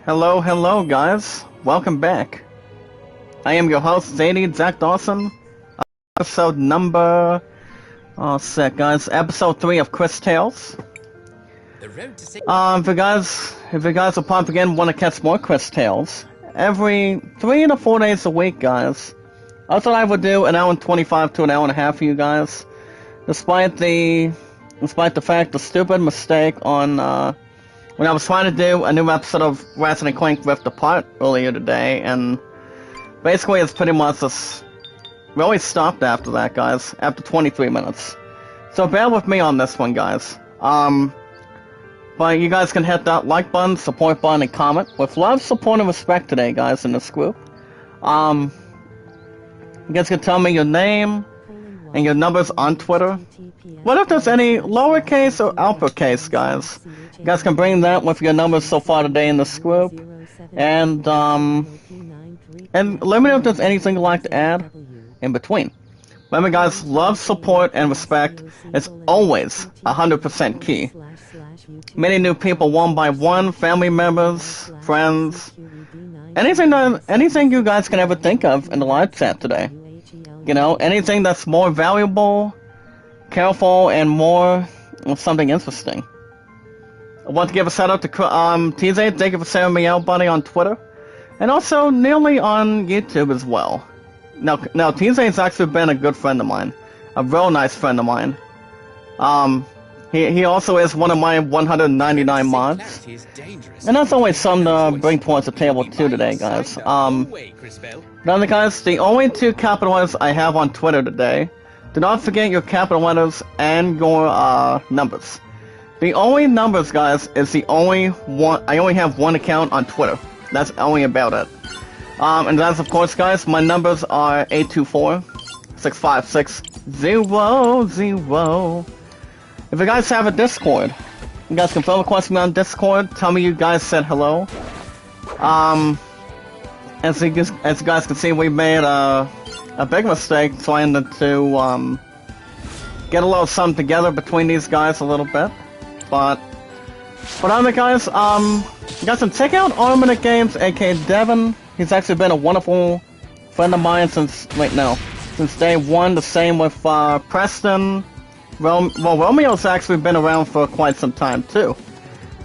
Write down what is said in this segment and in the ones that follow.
Hello, hello, guys. Welcome back. I am your host, Zadie Zach Dawson. Episode number... Oh, sick, guys. Episode 3 of Cris Tales. If you guys will pop again want to catch more Cris Tales, every 3 to 4 days a week, guys. I thought I would do an hour and 25 to an hour and a half for you guys. Despite the fact, the stupid mistake on, when I was trying to do a new episode of Ratchet & Clank Rift Apart earlier today, and basically it's pretty much just really stopped after that, guys, after 23 minutes. So bear with me on this one, guys. But you guys can hit that like button, support button, and comment. With love, support, and respect today, guys, in this group. You guys can tell me your name and your numbers on Twitter. What if there's any lowercase or uppercase, guys? You guys can bring that with your numbers so far today in this group. And let me know if there's anything you'd like to add in between. Remember, guys, love, support, and respect is always 100% key. Many new people one by one, family members, friends, anything you guys can ever think of in the live chat today. You know, anything that's more valuable, careful, and more something interesting. I want to give a shout out to TJ. Thank you for sending me out, buddy, on Twitter, and also nearly on YouTube as well. Now TJ's actually been a good friend of mine, a real nice friend of mine. He also is one of my 199 mods, and that's always something to bring towards the table too today, guys. Now, guys, the only two capital letters I have on Twitter today. Do not forget your capital letters and your numbers. The only numbers, guys, is the only one. I only have one account on Twitter. That's only about it. And that's, of course, guys, my numbers are 824-656-000. If you guys have a Discord, you guys can friend request me on Discord. Tell me you guys said hello. As you guys can see, we made a big mistake trying to get a little something together between these guys a little bit. But other guys, you guys can check out Armament Games, aka Devin. He's actually been a wonderful friend of mine since day one. The same with Preston. Romeo's actually been around for quite some time too.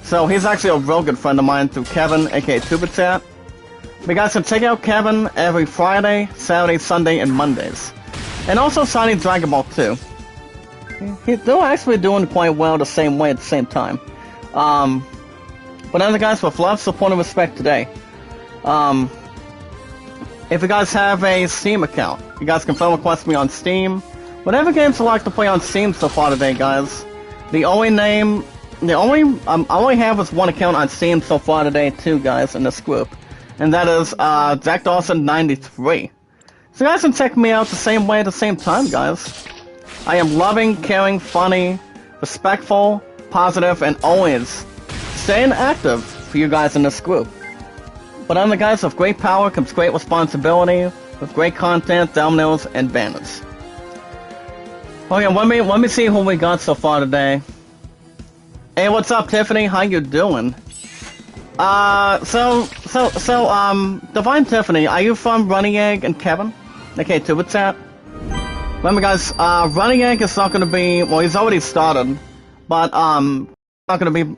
So he's actually a real good friend of mine through Kevin, aka TuberChat. You guys can check out Kevin every Friday, Saturday, Sunday, and Mondays. And also signing Dragon Ball 2. They're actually doing quite well the same way at the same time. But other guys, with love, support, and respect today. If you guys have a Steam account, you guys can friend request me on Steam. Whatever games you like to play on Steam so far today, guys. I only have is one account on Steam so far today too, guys, in this group. And that is, Zach Dawson 93. So you guys can check me out the same way at the same time, guys. I am loving, caring, funny, respectful, positive, and always staying active for you guys in this group. But other guys, with great power comes great responsibility, with great content, thumbnails, and banners. Okay, let me see who we got so far today. Hey, what's up, Tiffany? How you doing? Divine Tiffany, are you from Running Egg and Kevin? Okay, too, what's that? Remember, guys, Running Egg is not gonna be, well, he's already started, but, not gonna be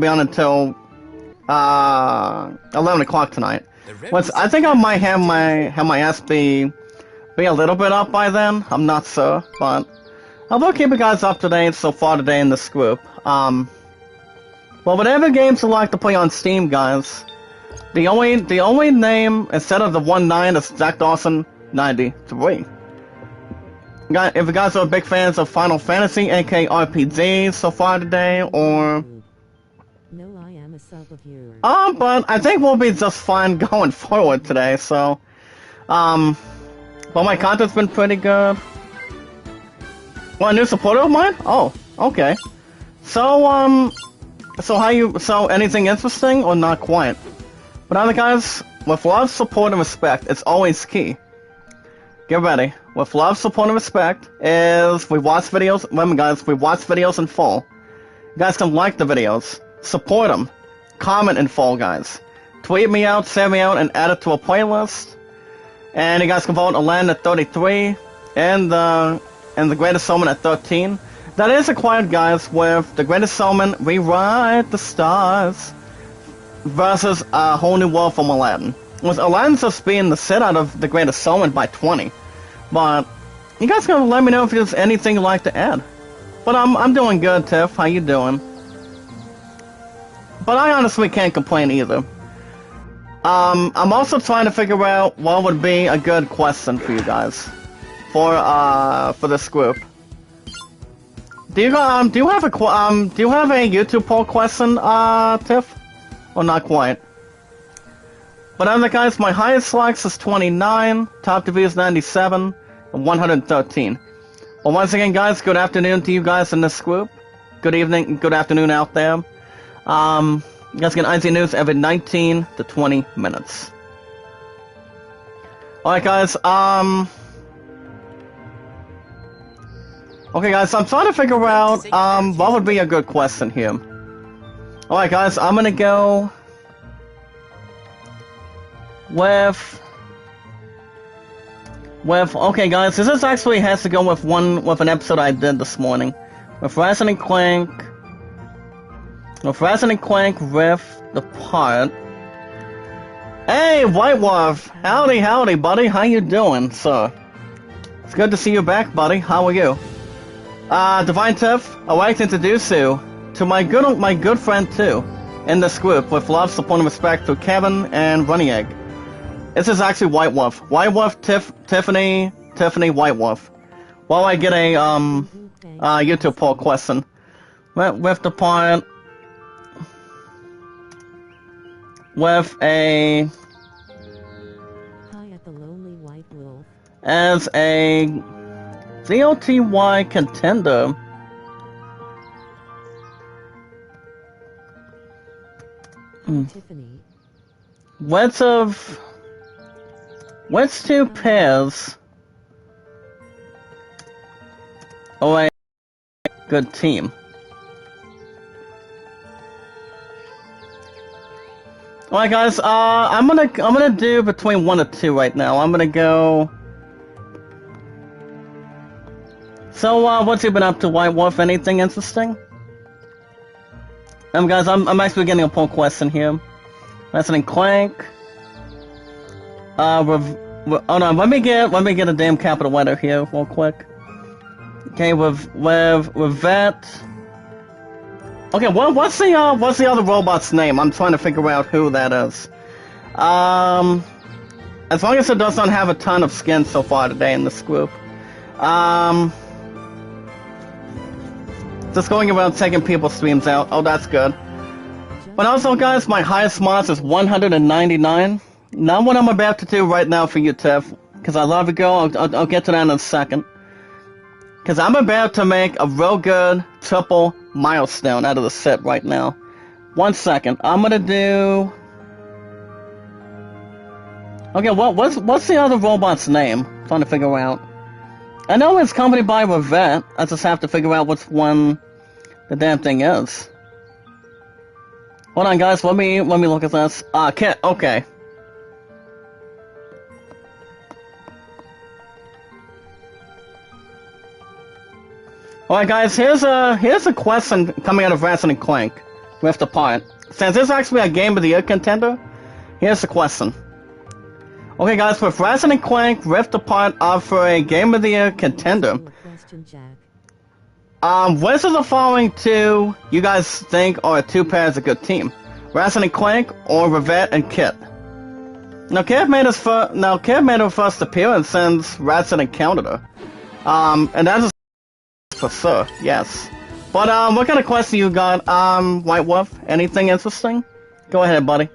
on until, 11 o'clock tonight. I think I might have my ass be a little bit up by then, I'm not sure, but I will keep you guys up to date so far today in this group. Well, whatever games you like to play on Steam, guys, the only name instead of the 19 is Zach Dawson 93. If you guys are big fans of Final Fantasy, aka RPGs, so far today, or no, I am a sub of yours. But I think we'll be just fine going forward today. So, but my content's been pretty good. Well, a new supporter of mine? Oh, okay. So anything interesting or not quite? But other guys, with love, support, and respect, it's always key. Get ready. With love, support, and respect is we watch videos. Remember, guys, we watch videos in full. You guys can like the videos, support them, comment in full, guys. tweet me out, send me out, and add it to a playlist. And you guys can vote Aladdin at 33 and the Greatest Showman at 13. That is acquired, guys, with the Greatest Showman, Rewrite the Stars versus A Whole New World from Aladdin. With Aladdin just being the sit out of the Greatest Showman by 20. But you guys gotta let me know if there's anything you'd like to add. But I'm doing good, Tiff. How you doing? But I honestly can't complain either. I'm also trying to figure out what would be a good question for you guys for this group. Do you have a YouTube poll question, Tiff? Or not quite? But other guys, my highest likes is 29, top to views 97, and 113. Well, once again, guys, good afternoon to you guys in this group. Good evening, good afternoon out there. You guys get IZ News every 19 to 20 minutes. Alright, guys, okay, guys, so I'm trying to figure out, what would be a good question here. Alright, guys, I'm gonna go with, okay, guys, this actually has to go with an episode I did this morning. With Ratchet & Clank, Rift Apart. Hey, White Wolf! Howdy, buddy, how you doing, sir? It's good to see you back, buddy, how are you? Divine Tiff, I'd like to introduce you to my good friend, too, in this group, with love, support, and respect to Kevin and Runny Egg. This is actually White Wolf. White Wolf, Tiffany, White Wolf. While I get a, YouTube poll question. With the part... With a... Hi at the Lonely White Wolf. As a... ZOTY contender... Tiffany. What's two pairs of a good team? Alright, guys, I'm gonna do between 1 or 2 right now. I'm gonna go. So, what's you been up to, White Wolf? Anything interesting? Guys, I'm actually getting a poll question here. Ratchet & Clank. Oh no, let me get a damn capital letter here real quick. Okay, with that. Okay, what's the other robot's name? I'm trying to figure out who that is. As long as it does not have a ton of skin so far today in this group. Just going around taking people's streams out. Oh, that's good. But also, guys, my highest mods is 199. Not what I'm about to do right now for you, Tiff, because I love you, girl. I'll get to that in a second. Because I'm about to make a real good triple milestone out of the set right now. 1 second. I'm gonna do... Okay, what's the other robot's name? I'm trying to figure out. I know it's accompanied by Revette. I just have to figure out which one the damn thing is. Hold on, guys. Let me look at this. Kit. Okay. Alright, guys. Here's a question coming out of Ratchet & Clank Rift Apart. Since this is actually a Game of the Year contender, here's the question. Okay, guys, with Ratchet & Clank Rift Apart up for a Game of the Year contender, which of the following two you guys think are two pairs a good team? Ratchet & Clank or Revette and Kit? Now, Kit made her first appearance since Ratchet encountered her. And that's for sure, yes. But, what kind of question you got, White Wolf? Anything interesting? Go ahead, buddy.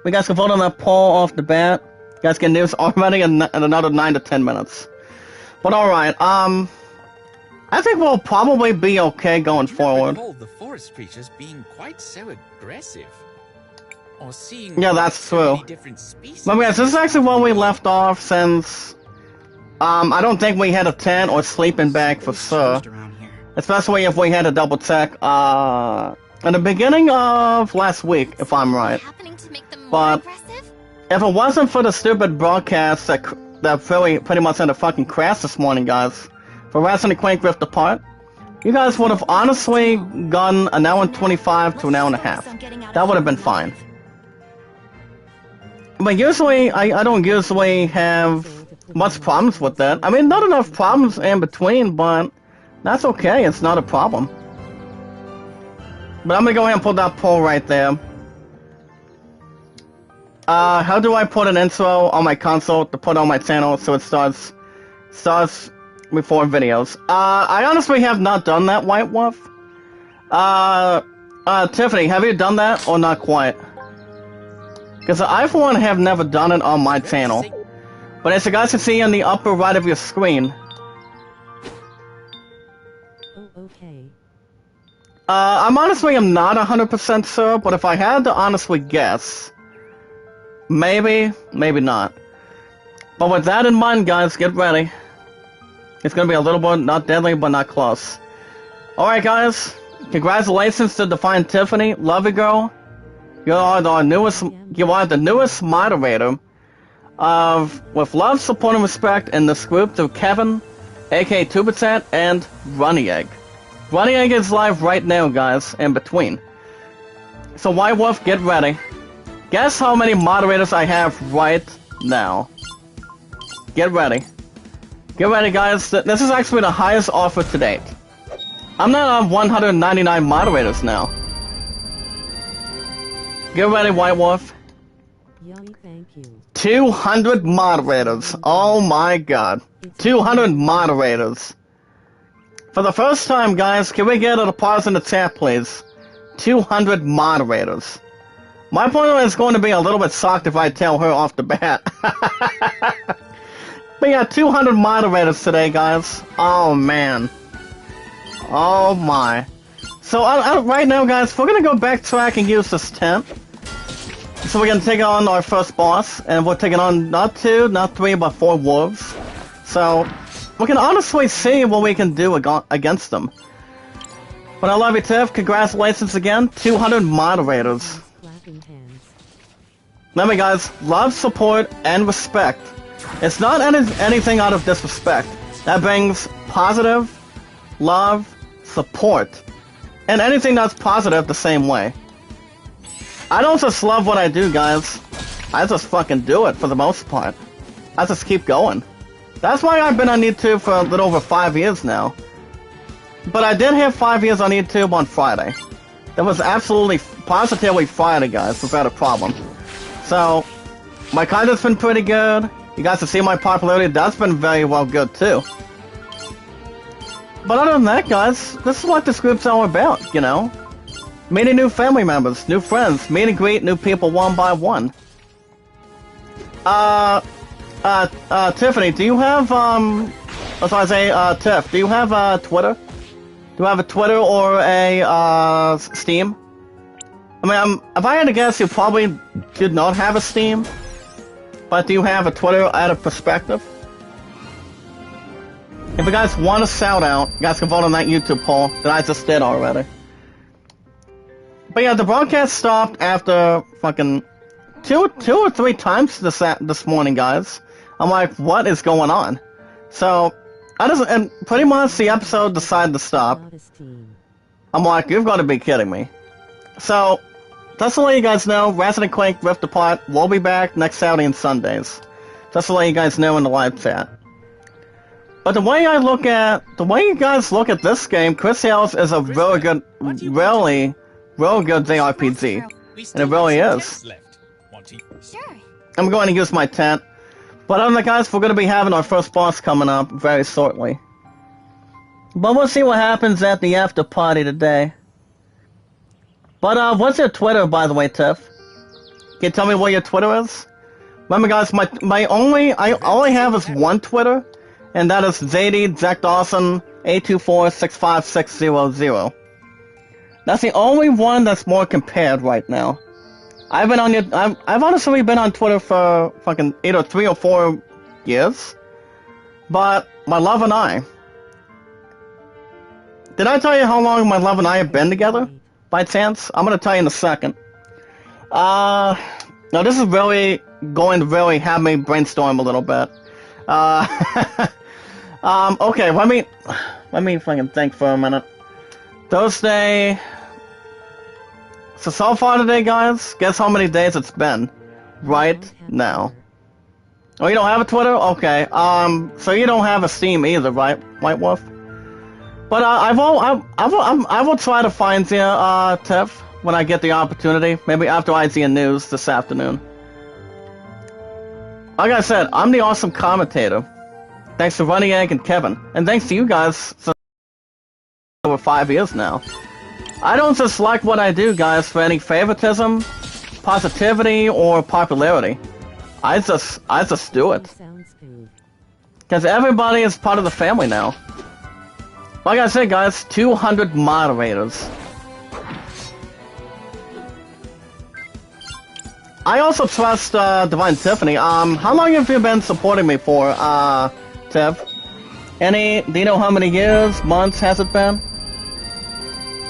We guys can vote on that poll off the bat. You guys get news already in another 9 to 10 minutes. But alright, I think we'll probably be okay going forward. Recall the forest creatures being quite so aggressive. Or seeing yeah, that's so true. Different species. But yes, this is actually where we left off since I don't think we had a tent or sleeping bag for sure. Especially if we had to double check in the beginning of last week, if I'm right. Happening to make them more But aggressive? if it wasn't for the stupid broadcast that pretty much had a fucking crash this morning, guys, for Ratchet and Clank Rift Apart, you guys would have honestly gotten an hour and 25 to an hour and a half. That would have been fine. But usually, I don't usually have much problems with that. I mean, not enough problems in between, but that's okay. It's not a problem. But I'm gonna go ahead and put that poll right there. How do I put an intro on my console to put on my channel so it starts before videos? I honestly have not done that, White Wolf. Tiffany, have you done that or not quite? Because I, for one, have never done it on my channel. But as you guys can see on the upper right of your screen, Oh, okay. I'm not 100% sure, but if I had to honestly guess, maybe not. But with that in mind, guys, get ready. It's gonna be a little bit, not deadly, but not close. Alright, guys, congratulations to Defiant Tiffany, love you, girl. You are the newest moderator of With Love, Support, and Respect in this group through Kevin, aka 2%, and Runny Egg. Runny Egg is live right now, guys, in between. So White Wolf, get ready. Guess how many moderators I have right now. Get ready. Get ready, guys. This is actually the highest offer to date. I'm not on 199 moderators now. Get ready, White Wolf. Yummy, thank you. 200 moderators. Oh my god. 200 moderators. For the first time, guys, can we get a pause in the chat, please? 200 moderators. My partner is going to be a little bit shocked if I tell her off the bat. But yeah, 200 moderators today, guys. Oh man. Oh my. So right now, guys, we're gonna go backtrack and use this tent. So we're gonna take on our first boss, and we're taking on not 2, not 3, but 4 wolves. So we can honestly see what we can do against them. But I love you, Tiff. Congratulations again. 200 moderators. Clapping hands. Remember, guys, love, support, and respect. It's not anything out of disrespect. That brings positive, love, support, and anything that's positive the same way. I don't just love what I do, guys. I just fucking do it for the most part. I just keep going. That's why I've been on YouTube for a little over 5 years now. But I did have 5 years on YouTube on Friday. That was absolutely, positively Friday, guys, without a problem. So, my content's been pretty good. You guys can see my popularity, that's been very well good too. But other than that, guys, this is what this group's all about, you know? Meeting new family members, new friends, meet and greet new people one by one. Tiffany, do you have, Tiff, do you have, Twitter? Do you have a Twitter or a, Steam? I mean, if I had to guess, you probably did not have a Steam. But do you have a Twitter out of perspective? If you guys want a shout out, you guys can vote on that YouTube poll that I just did already. But yeah, the broadcast stopped after fucking two or three times this morning, guys. I'm like, what is going on? So, and pretty much the episode decided to stop. I'm like, you've got to be kidding me. So, just to let you guys know, Ratchet and Clank Rift Apart will be back next Saturday and Sundays. Just to let you guys know in the live chat. But the way you guys look at this game, Cris is a really good JRPG. And it really is. Sure. I'm going to use my tent. But other than that, guys, we're going to be having our first boss coming up very shortly. But we'll see what happens at the after party today. But, what's your Twitter, by the way, Tiff? Can you tell me what your Twitter is? Remember, guys, I only have is one Twitter, and that is JD824656600. That's the only one that's more compared right now. I've honestly been on Twitter for fucking either 3 or 4 years. But my love and I. Did I tell you how long my love and I have been together? by chance? I'm gonna tell you in a second. Now this is really going to really have me brainstorm a little bit. Okay, let me fucking think for a minute. Thursday. So far today, guys, guess how many days it's been? Right now. Oh, you don't have a Twitter? Okay. So you don't have a Steam either, right, White Wolf? But I will try to find you, Tiff, when I get the opportunity. Maybe after I see a news this afternoon. Like I said, I'm the awesome commentator. Thanks to Runny Egg and Kevin, and thanks to you guys for over 5 years now. I don't just like what I do, guys, for any favoritism, positivity, or popularity. I just do it. Because everybody is part of the family now. Like I said, guys, 200 moderators. I also trust Divine Tiffany. How long have you been supporting me for, Tiff? Do you know how many years, months has it been?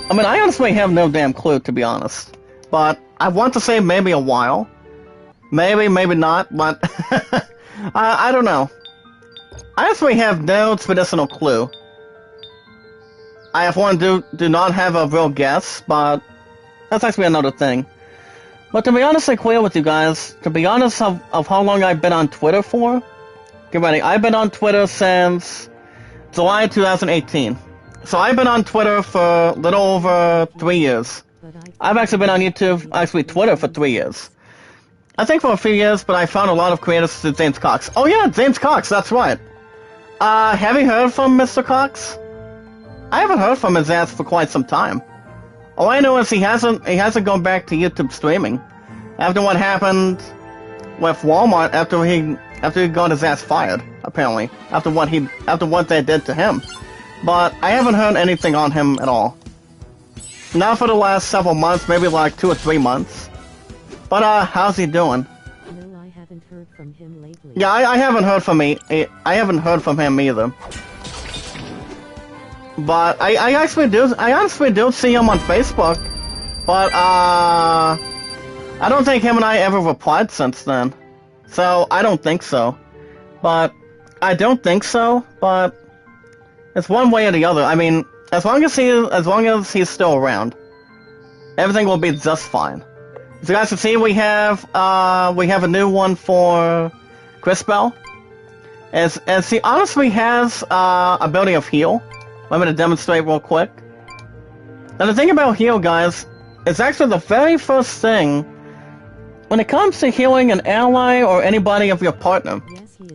I mean, I honestly have no damn clue, to be honest. But I want to say maybe a while. Maybe, maybe not, but I don't know. I actually have no traditional clue. I have one do not have a real guess, but that's actually another thing. But to be honestly clear with you guys, to be honest of how long I've been on Twitter for, get ready, I've been on Twitter since July 2018. So I've been on Twitter for a little over 3 years. I've actually been on YouTube, actually Twitter, for 3 years. I think for a few years, but I found a lot of creators to James Cox. Oh yeah, James Cox, that's right. Have you heard from Mr. Cox? I haven't heard from his ass for quite some time. All I know is he hasn't gone back to YouTube streaming after what happened with Walmart after he got his ass fired, apparently. After what they did to him. But I haven't heard anything on him at all. Not for the last several months, maybe like 2 or 3 months. But how's he doing? No, I haven't heard from him lately. Yeah, I haven't heard from I haven't heard from him either. But I honestly do see him on Facebook. But I don't think him and I ever replied since then. So I don't think so. But it's one way or the other. I mean, as long as he's still around, everything will be just fine. As you guys can see, we have a new one for Cris Bell. As he honestly has ability of heal. I'm going to demonstrate real quick. Now the thing about heal, guys, it's actually the very first thing when it comes to healing an ally or anybody of your partner.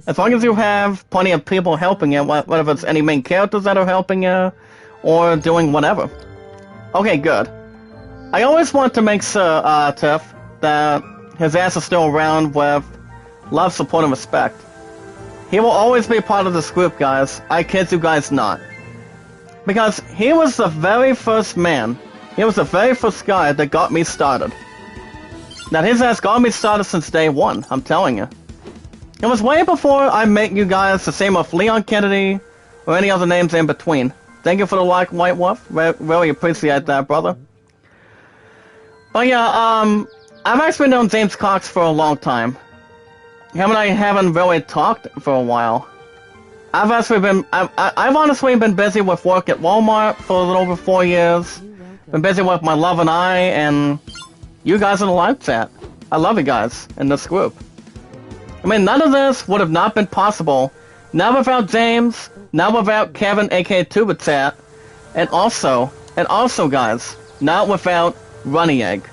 As long as you have plenty of people helping you, whether it's any main characters that are helping you, or doing whatever. Okay, good. I always want to make sure, Tiff, that his ass is still around with love, support, and respect. He will always be part of this group, guys. I kid you guys not. Because he was the very first man, he was the very first guy that got me started. Now his ass got me started since day one, I'm telling you. It was way before I met you guys, the same with Leon Kennedy, or any other names in between. Thank you for the like, White Wolf. Really appreciate that, brother. But yeah, I've actually known James Cox for a long time. Him and I haven't really talked for a while. I've honestly been busy with work at Walmart for a little over 4 years. Been busy with my love and I, and you guys in the live chat. I love you guys in this group. I mean, none of this would have not been possible, not without James, not without Kevin, aka Tubitat, and also, guys, not without Runny Egg.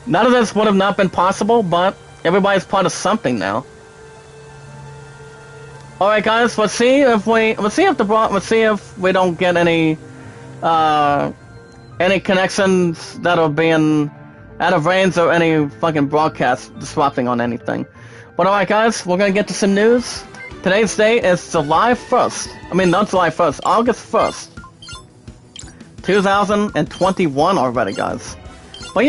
None of this would have not been possible, but everybody's part of something now. All right, guys. Let's see if we don't get any connections that are being out of range or any fucking broadcast disrupting on anything. But all right, guys, we're gonna get to some news. Today's date is July 1st. I mean, not July 1st, August 1st, 2021 already, guys. But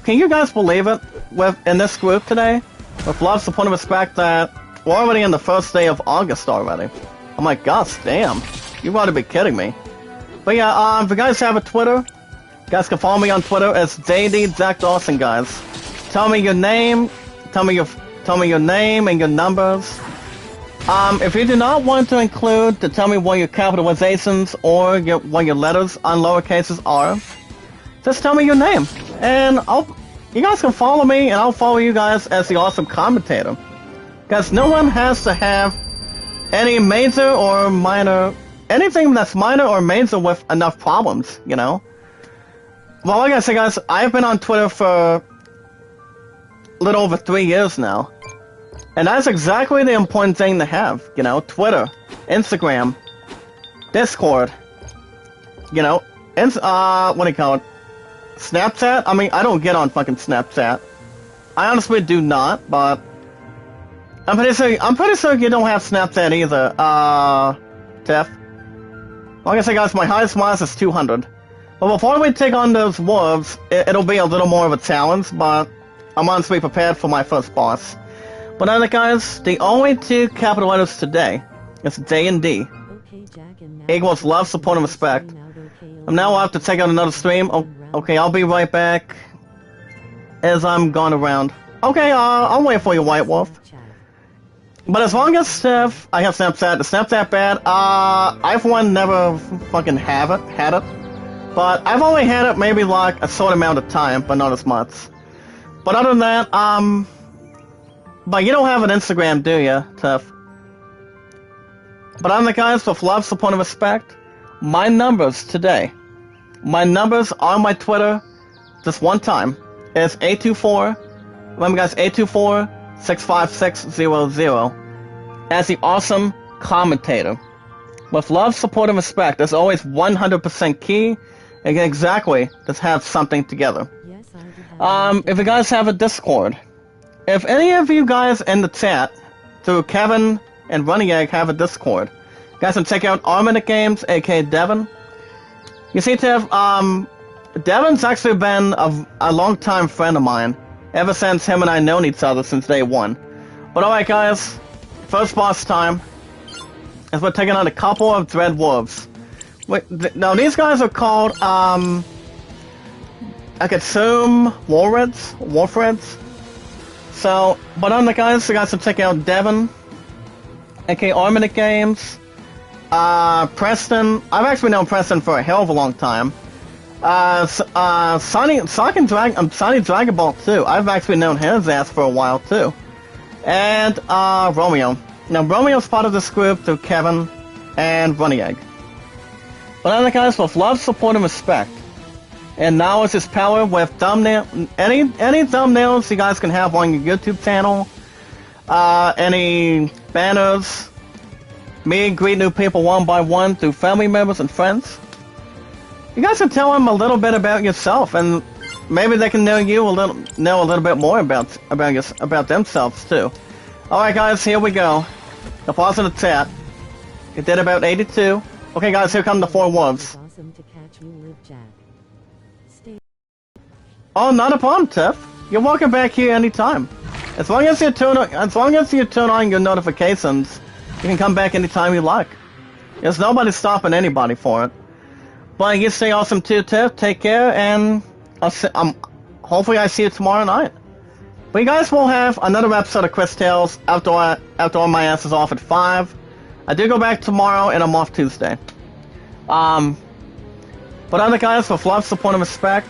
can you guys believe it? In this group today, with love, support, and respect, that we're already in the first day of August already. I'm like, gosh damn, you gotta be kidding me. But yeah, if you guys have a Twitter, guys can follow me on Twitter as JD Zach Dawson, guys. Tell me your name, tell me your name and your numbers. If you do not want to include to tell me what your capitalizations or what your letters on lowercases are, just tell me your name, and you guys can follow me, and I'll follow you guys as the awesome commentator. Because no one has to have any major or minor, anything that's minor or major with enough problems, you know? Well, like I said, guys, I've been on Twitter for a little over 3 years now. And that's exactly the important thing to have, you know? Twitter, Instagram, Discord, you know? What do you call it? Snapchat? I mean, I don't get on fucking Snapchat. I honestly do not, but I'm pretty sure you don't have Snapchat either, Tiff. Like I said, guys, my highest miles is 200. But before we take on those wolves, it'll be a little more of a challenge, but I'm honestly prepared for my first boss. But other guys, the only two capital letters today is J and D. Okay, Jack, and now Equals love, support, and respect. I'm now off to check out another stream. Oh, okay, I'll be right back as I'm gone around. Okay, I'll wait for you, White Wolf. But as long as I have Snapchat, is Snapchat bad? I've never fucking had it. But I've only had it maybe like a short amount of time, but not as much. But other than that, but you don't have an Instagram, do you, Tiff? But I'm the guys with love, support, and respect. My numbers today. My numbers on my Twitter, just one time, is 824. Remember, guys, 824-65600. As the awesome commentator. With love, support, and respect, there's always 100% key. And exactly, just have something together. Yes, I do have If you guys have a Discord, if any of you guys in the chat, through Kevin and Running Egg, have a Discord, you guys can check out Arminate Games, aka Devin. You see, Tiff, Devin's actually been a long-time friend of mine, ever since him and I known each other since day one. But alright, guys, first boss time, as we're taking on a couple of Dread Wolves. Wait, now these guys are called, I could assume Warfreds. So, but on the guys, you guys can check out Devin, aka Arminate Games, Preston. I've actually known Preston for a hell of a long time. Sonny Dragon Ball too. I've actually known his ass for a while too. And Romeo. Now Romeo's part of this group through Kevin and Running Egg. But other guys with love, support, and respect. And now is his power with thumbnail. Any thumbnails you guys can have on your YouTube channel. Any banners. Me greet new people one by one through family members and friends. You guys can tell them a little bit about yourself, and maybe they can know a little bit more about themselves too. All right, guys, here we go. The pause in the chat. It did about 82. Okay, guys, here come the 4 wolves. It's awesome to catch you live, Jack. Stay. Oh, not a problem, Tiff. You're welcome back here anytime. As long as you turn on your notifications, you can come back anytime you like. There's nobody stopping anybody for it. But you stay awesome too, Tiff. Take care, and hopefully I see you tomorrow night. But you guys will have another episode of Cris Tales after all my ass is off at 5. I do go back tomorrow, and I'm off Tuesday. But other guys, with love, support, and respect,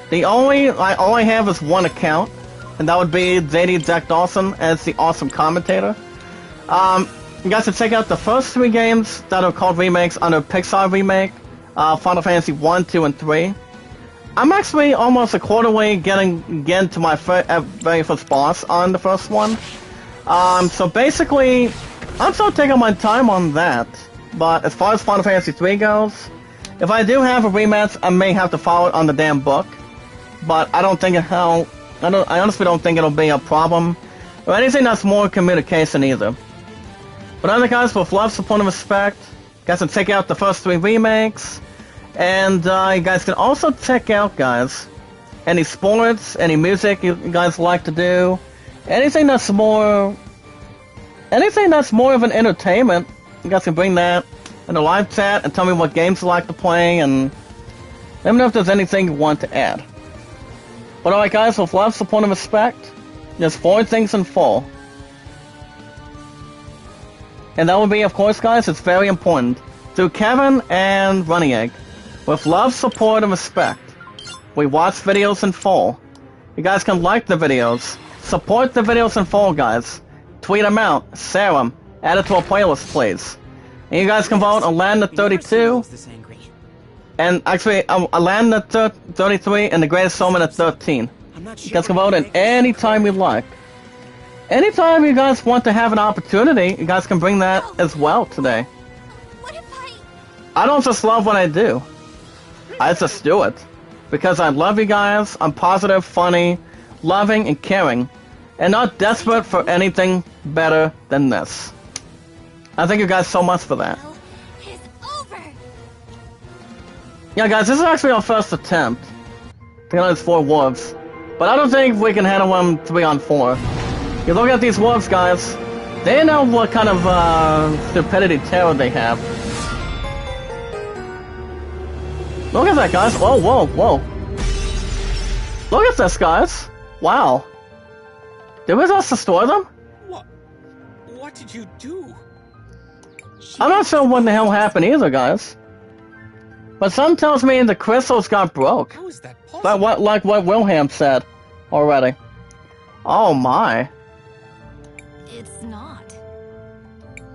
I only have is one account, and that would be JD Jack Dawson as the awesome commentator. You guys can check out the first 3 games that are called remakes under Pixar Remake, Final Fantasy 1, 2, and 3. I'm actually almost a quarter way getting to my very first boss on the first one. So basically, I'm still taking my time on that. But as far as Final Fantasy 3 goes, if I do have a rematch, I may have to follow it on the damn book. But I honestly don't think it'll be a problem or anything that's more communication either. But other guys, with love, support, and respect, you guys can check out the first 3 remakes. And you guys can also check out, guys, any sports, any music you guys like to do, anything that's more of an entertainment. You guys can bring that in the live chat and tell me what games you like to play, and Let me know if there's anything you want to add. But alright guys, with love, support, and respect, there's 4 things in full. And that will be, of course guys, it's very important, to Kevin and Running Egg. With love, support, and respect, we watch videos in full. You guys can like the videos, support the videos in full guys, tweet them out, share them, add it to a playlist please. And you guys can vote on Land of 32, and actually, Land of 33 and the Greatest Showman at 13. You guys can vote in any time you like. Anytime you guys want to have an opportunity, you guys can bring that as well today. What if I don't just love what I do. I just do it. Because I love you guys, I'm positive, funny, loving, and caring. And not desperate for anything better than this. I thank you guys so much for that. It's over. Yeah, guys, this is actually our first attempt to get on these 4 wolves. But I don't think we can handle them 3 on 4. You look at these wolves, guys. They know what kind of stupidity terror they have. Look at that, guys. Whoa, whoa, whoa. Look at this, guys. Wow. Did we just destroy them? What did you do? I'm not sure what the hell happened either, guys. But something tells me the crystals got broke. How is that possible? Like what Wilhelm said already. Oh my. It's not.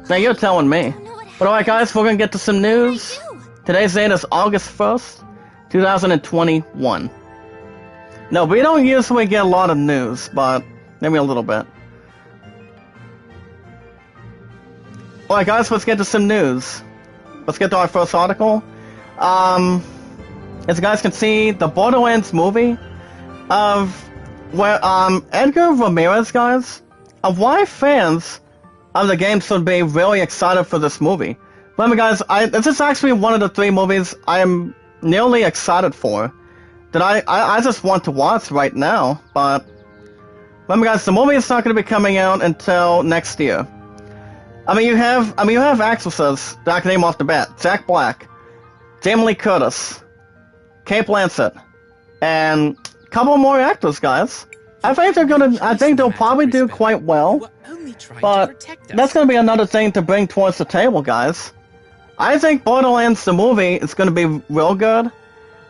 Now you're telling me. I don't know what But alright guys, we're gonna get to some news. happened. Today's date is August 1st, 2021. No, we don't usually get a lot of news, but maybe a little bit. Alright guys, let's get to some news. Let's get to our first article. As you guys can see, the Borderlands movie of where Edgar Ramirez, guys, of why fans of the game should be really excited for this movie. Remember guys, this is actually one of the 3 movies I am nearly excited for. That I just want to watch right now, but remember guys, the movie is not going to be coming out until next year. I mean you have actresses that I can name off the bat. Jack Black, Jamie Lee Curtis, Kate Blanchett, and a couple more actors, guys. I think they'll probably do quite well, but that's gonna be another thing to bring towards the table, guys. I think Borderlands the movie is gonna be real good.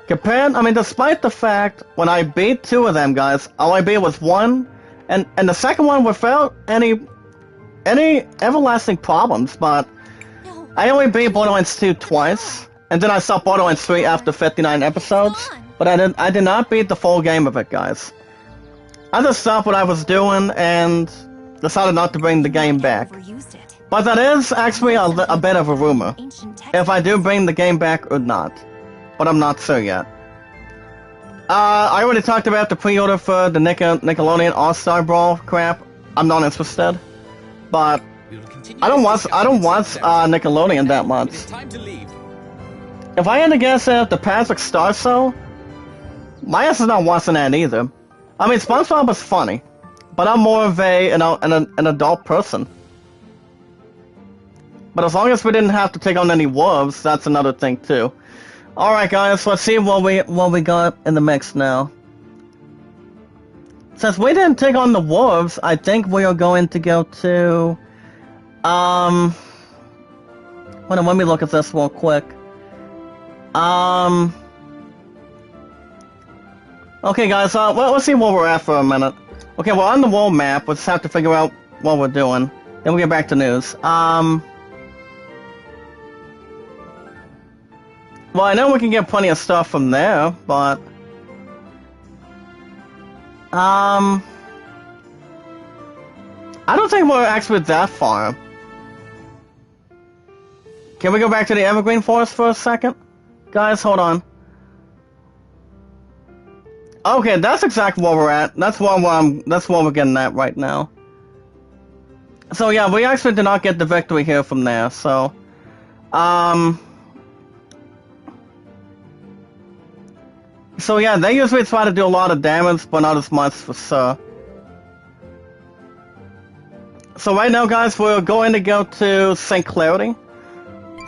Despite the fact when I beat 2 of them, guys, all I beat was 1, and the second one without any everlasting problems. But No. I only beat Borderlands 2 twice, and then I stopped Borderlands 3 after 59 episodes. But I did not beat the full game of it, guys. I just stopped what I was doing and decided not to bring the game back. Overused it. But that is actually a bit of a rumor, Ancient text. if I do bring the game back or not. But I'm not sure yet. I already talked about the pre-order for the Nickelodeon All-Star Brawl crap. I'm not interested. But I don't watch Nickelodeon that much. It is time to leave. If I had to guess at the Patrick Star Show, my ass is not watching that either. I mean, SpongeBob is funny, but I'm more of an adult person. But as long as we didn't have to take on any wolves, that's another thing too. Alright guys, let's see what we got in the mix now. Since we didn't take on the wolves, I think we are going to go to... Hold on, let me look at this real quick. Okay guys, let's see where we're at for a minute. Okay, we're on the world map, let's have to figure out what we're doing. Then we'll get back to news. Well, I know we can get plenty of stuff from there, but... I don't think we're actually that far. Can we go back to the Evergreen Forest for a second? Guys, hold on. Okay, that's exactly where we're at. That's where we're getting at right now. So yeah, we actually did not get the victory here from there, so... So yeah, they usually try to do a lot of damage, but not as much for sure. So right now, guys, we're going to go to St. Clarity.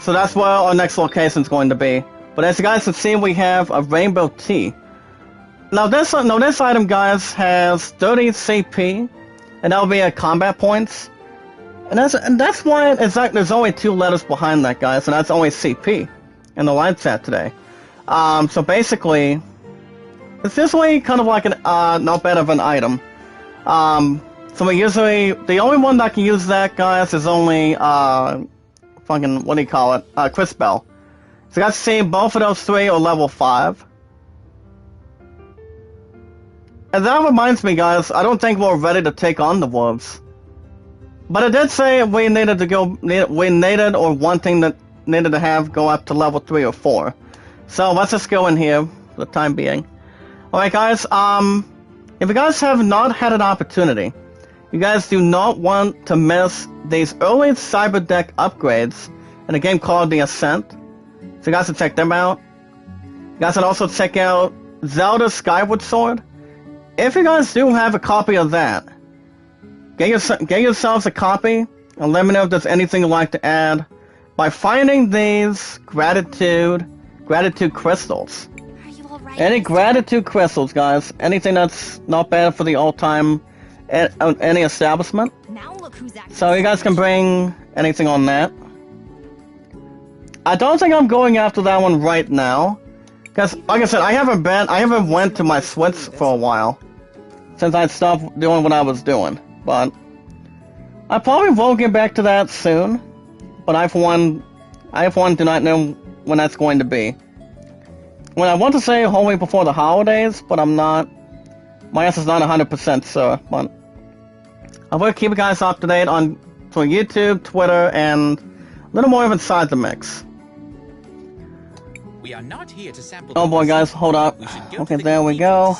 So that's where our next location is going to be. But as you guys can see, we have a rainbow tea. Now this item, guys, has 30 CP, and that'll be at combat points. And that's why it's like there's only 2 letters behind that, guys, and that's only CP in the live chat today. So basically, it's usually kind of like an not bad of an item. So we usually, the only one that can use that, guys, is only fucking, what do you call it? Cris Bell. So you guys see both of those 3 are level 5. And that reminds me, guys, I don't think we're ready to take on the wolves. But it did say we needed to go, we needed or wanting to needed to have go up to level 3 or 4. So let's just go in here for the time being. Alright guys, if you guys have not had an opportunity, you guys do not want to miss these early cyber deck upgrades in a game called The Ascent. So you guys can check them out. You guys can also check out Zelda Skyward Sword. If you guys do have a copy of that, get yourselves a copy and let me know if there's anything you'd like to add by finding these gratitude crystals. Are you alright? Any gratitude crystals, guys. Anything that's not bad for the all-time any establishment. Now look who's acting. So you guys can bring anything on that. I don't think I'm going after that one right now, because like I said, I haven't went to my Switch for a while since I stopped doing what I was doing. But I probably will get back to that soon. But I for one do not know when that's going to be. When I want to say wholly before the holidays, but I'm not. My answer is not 100% sure. But I will keep you guys up to date on YouTube, Twitter, and a little more of inside the mix. We are not here to sample. Oh boy, guys, hold up. Okay, there we go.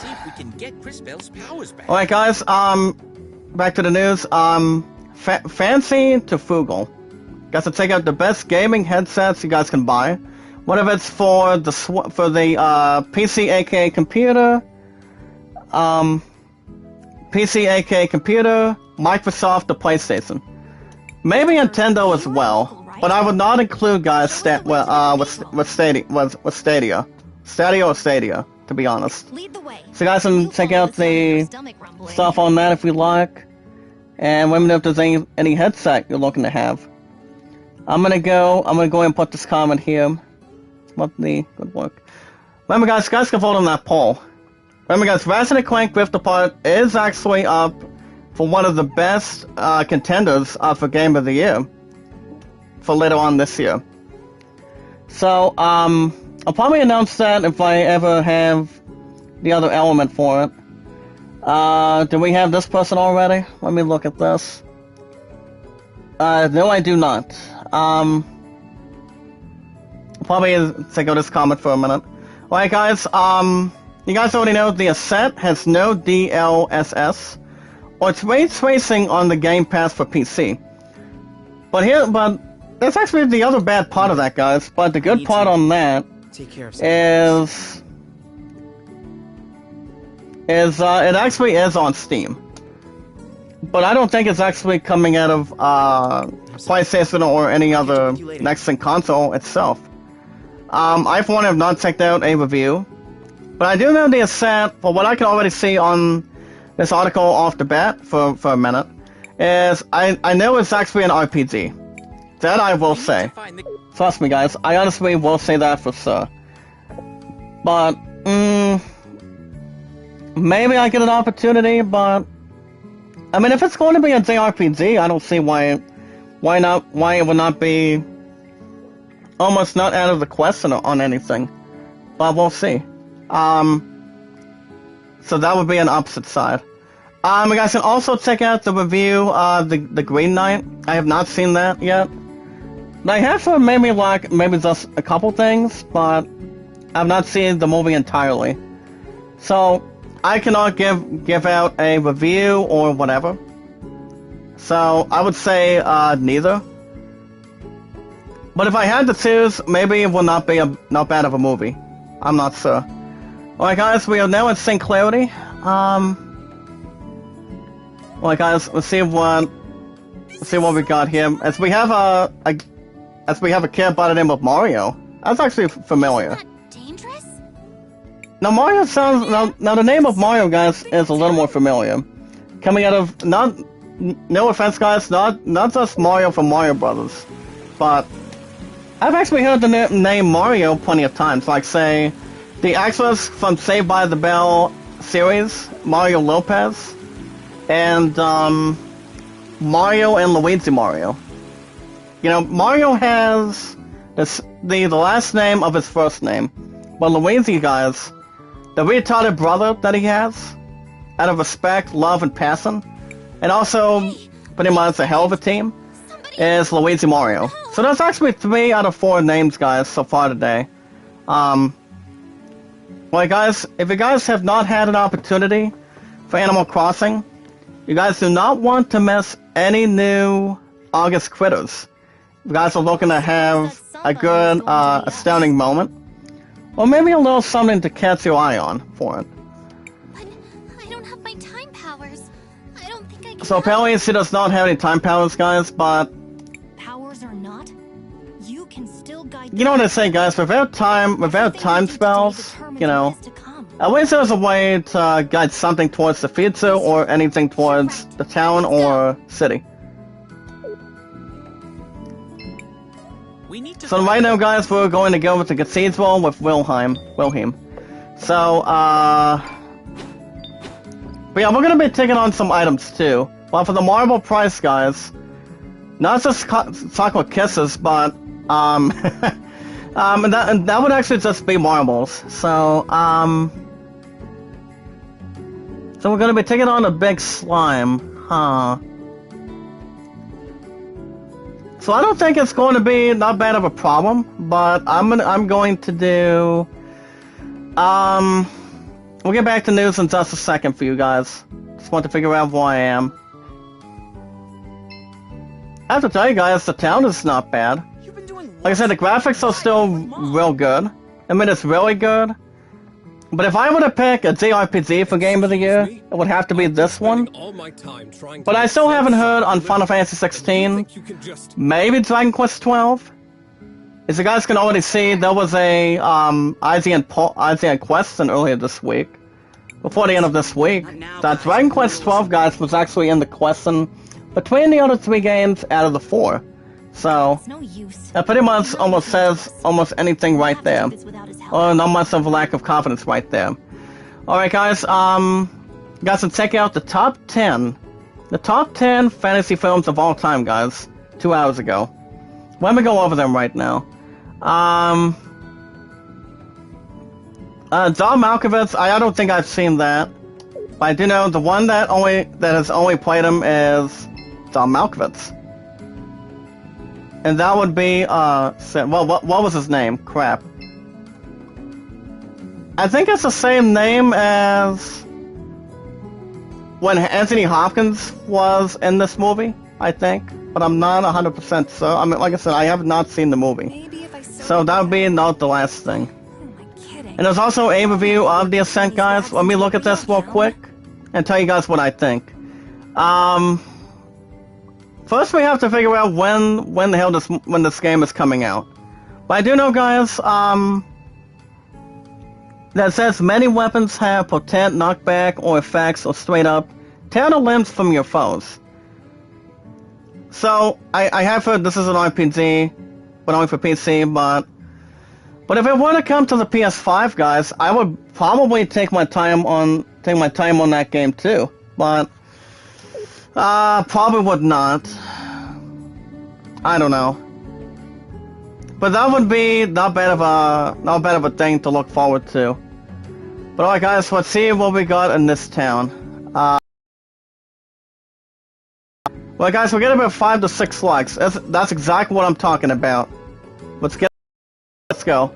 Alright, guys, back to the news. Fancy to Fugal. Guys, to take out the best gaming headsets you guys can buy. Whether it's for the PC, aka computer, PC, aka computer, Microsoft, the PlayStation, maybe Nintendo as well. But I would not include, guys, with Stadia, to be honest. Lead the way. So you guys can check out the stuff on that if you like, and let me know if there's any headset you're looking to have. I'm gonna go and put this comment here. Good work. Remember, guys can vote on that poll. Remember, guys, Ratchet & Clank Rift Apart is actually up for one of the best contenders for Game of the Year for later on this year. So, I'll probably announce that if I ever have the other element for it. Do we have this person already? Let me look at this. No, I do not. Probably take out this comment for a minute. Alright, guys, you guys already know the Ascent has no DLSS, or it's ray tracing on the Game Pass for PC. But that's actually the other bad part of that, guys. But the good part on that is it actually is on Steam. But I don't think it's actually coming out of PlayStation or any other next-gen console itself. I, for one, have not checked out a review. But I do know the Ascent, for what I can already see on this article off the bat for a minute, is I know it's actually an RPG. That I will say. Trust me, guys, I honestly will say that for sure. But, maybe I get an opportunity, but I mean, if it's going to be a JRPG, I don't see why it would not be almost not out of the question on anything. But we'll see. So that would be an opposite side. You guys can also check out the review of the Green Knight. I have not seen that yet. I have for maybe just a couple things, but I've not seen the movie entirely. So I cannot give out a review or whatever. So I would say neither. But if I had to choose, maybe it will not be not bad of a movie. I'm not sure. Alright, guys, we are now at St. Clarity. Alright, guys, let's see what we got here. As we have a kid by the name of Mario That's actually familiar. Isn't that dangerous? Now Mario sounds now the name of Mario, guys, is a little more familiar. Coming out of no offense, guys, not just Mario from Mario Brothers, but I've actually heard the name Mario plenty of times. Like say, the actress from Saved by the Bell series, Mario Lopez, and Mario and Luigi Mario. You know, Mario has the last name of his first name, but Luigi, guys, the retarded brother that he has, out of respect, love, and passion, and also pretty much a hell of a team, is Luigi Mario. So that's actually 3 out of 4 names, guys, so far today. Well, guys, if you guys have not had an opportunity for Animal Crossing, you guys do not want to miss any new August critters. You guys are looking to have a good, astounding moment, or maybe a little something to catch your eye on for it. But I don't have my time powers. I don't think I can. So apparently she does not have any time powers, guys, but Powers or not, you can still guide. you know what I say, guys, without time spells, you know, at least there's a way to guide something towards the future or anything towards the town or city. We need to So right now, guys, we're going to go with the cathedral with Wilhelm. So, but yeah, we're going to be taking on some items too. But for the marble price, guys, not just chocolate kisses, but and that would actually just be marbles. So so we're going to be taking on a big slime, huh? So I don't think it's going to be not bad of a problem, but I'm going to do we'll get back to news in just a second for you guys. Just want to figure out where I am. I have to tell you guys, the town is not bad. Like I said, the graphics are still real good. I mean, it's really good. But if I were to pick a JRPG for Game of the Year, it would have to be this one. But I still haven't heard on Final Fantasy 16, maybe Dragon Quest 12. As you guys can already see, there was a IGN question earlier this week, before the end of this week, that Dragon Quest 12, guys, was actually in the question between the other 3 games out of the 4. So, that pretty much almost says almost anything right there. Or not much of a lack of confidence right there. Alright guys, got to check out the top 10. The top 10 fantasy films of all time, guys. 2 hours ago. Let me go over them right now. John Malkovich, I don't think I've seen that. But I do know the one that has only played him is John Malkovich. And that would be, well, what was his name? Crap. I think it's the same name as when Anthony Hopkins was in this movie, I think. But I'm not 100% sure. I mean, like I said, I have not seen the movie. So that would be not the last thing. And there's also a review of The Ascent, guys. Let me look at this real quick and tell you guys what I think. First we have to figure out when the hell this game is coming out. But I do know, guys, that says many weapons have potent knockback or effects or straight up tear the limbs from your foes. So I have heard this is an RPG, but only for PC. But if it were to come to the PS5, guys, I would probably take my time on that game too. But probably would not. I don't know. But that would be not bad of a thing to look forward to. But alright guys, let's see what we got in this town. Well guys, we're getting about 5 to 6 likes. That's exactly what I'm talking about. Let's go.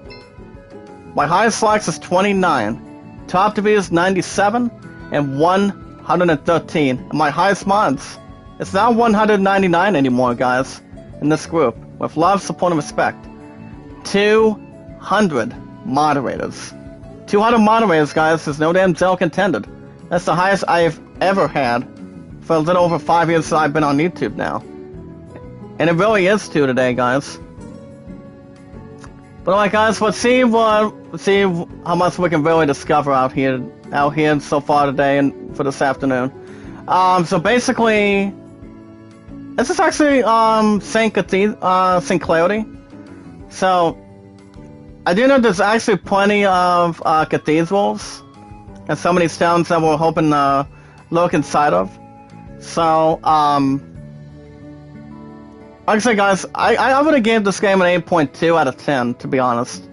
My highest likes is 29. Top to is 97 and 113. And my highest mods, it's now 199 anymore, guys, in this group. With love, support, and respect. 200 moderators. 200 moderators, guys, is no damn joke intended. That's the highest I've ever had for a little over 5 years that I've been on YouTube now. And it really is 2 today, guys. But alright guys, let's see how much we can really discover out here so far today and for this afternoon. So basically, this is actually St. Clarity. So I do know there's actually plenty of cathedrals in some of these towns that we're hoping to look inside of. So like I said, guys, I would have gave this game an 8.2 out of 10, to be honest.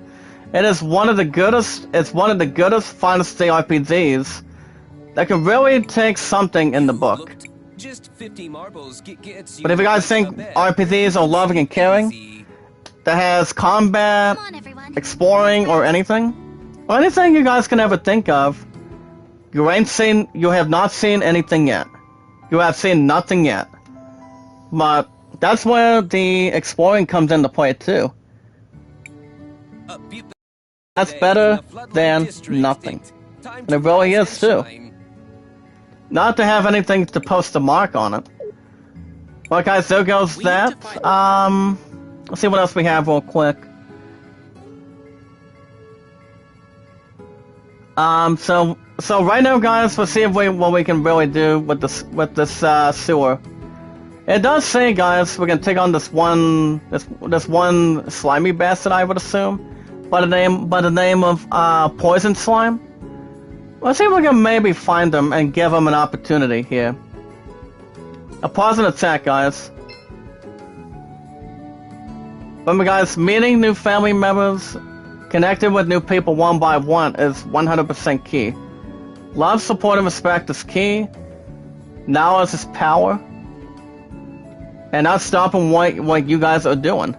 It is one of the goodest. It's one of the goodest fantasy RPGs that can really take something in the book. Just 50 marbles gets you. But if you guys think RPGs are loving and caring, that has combat, Come on, everyone. exploring, or anything you guys can ever think of, you have not seen anything yet. You have seen nothing yet. But that's where the exploring comes into play too. That's better than nothing. And it really is too. Not to have anything to post a mark on it. Well guys, there goes that. Let's see what else we have real quick. So right now guys, let's see what we can really do with this sewer. It does say, guys, we can take on this one slimy bastard, I would assume, by the name of Poison Slime. Let's see if we can maybe find him and give him an opportunity here. A pause and attack, guys. Remember, guys, meeting new family members, connecting with new people one by one is 100% key. Love, support, and respect is key. Knowledge is power. And not stopping what you guys are doing.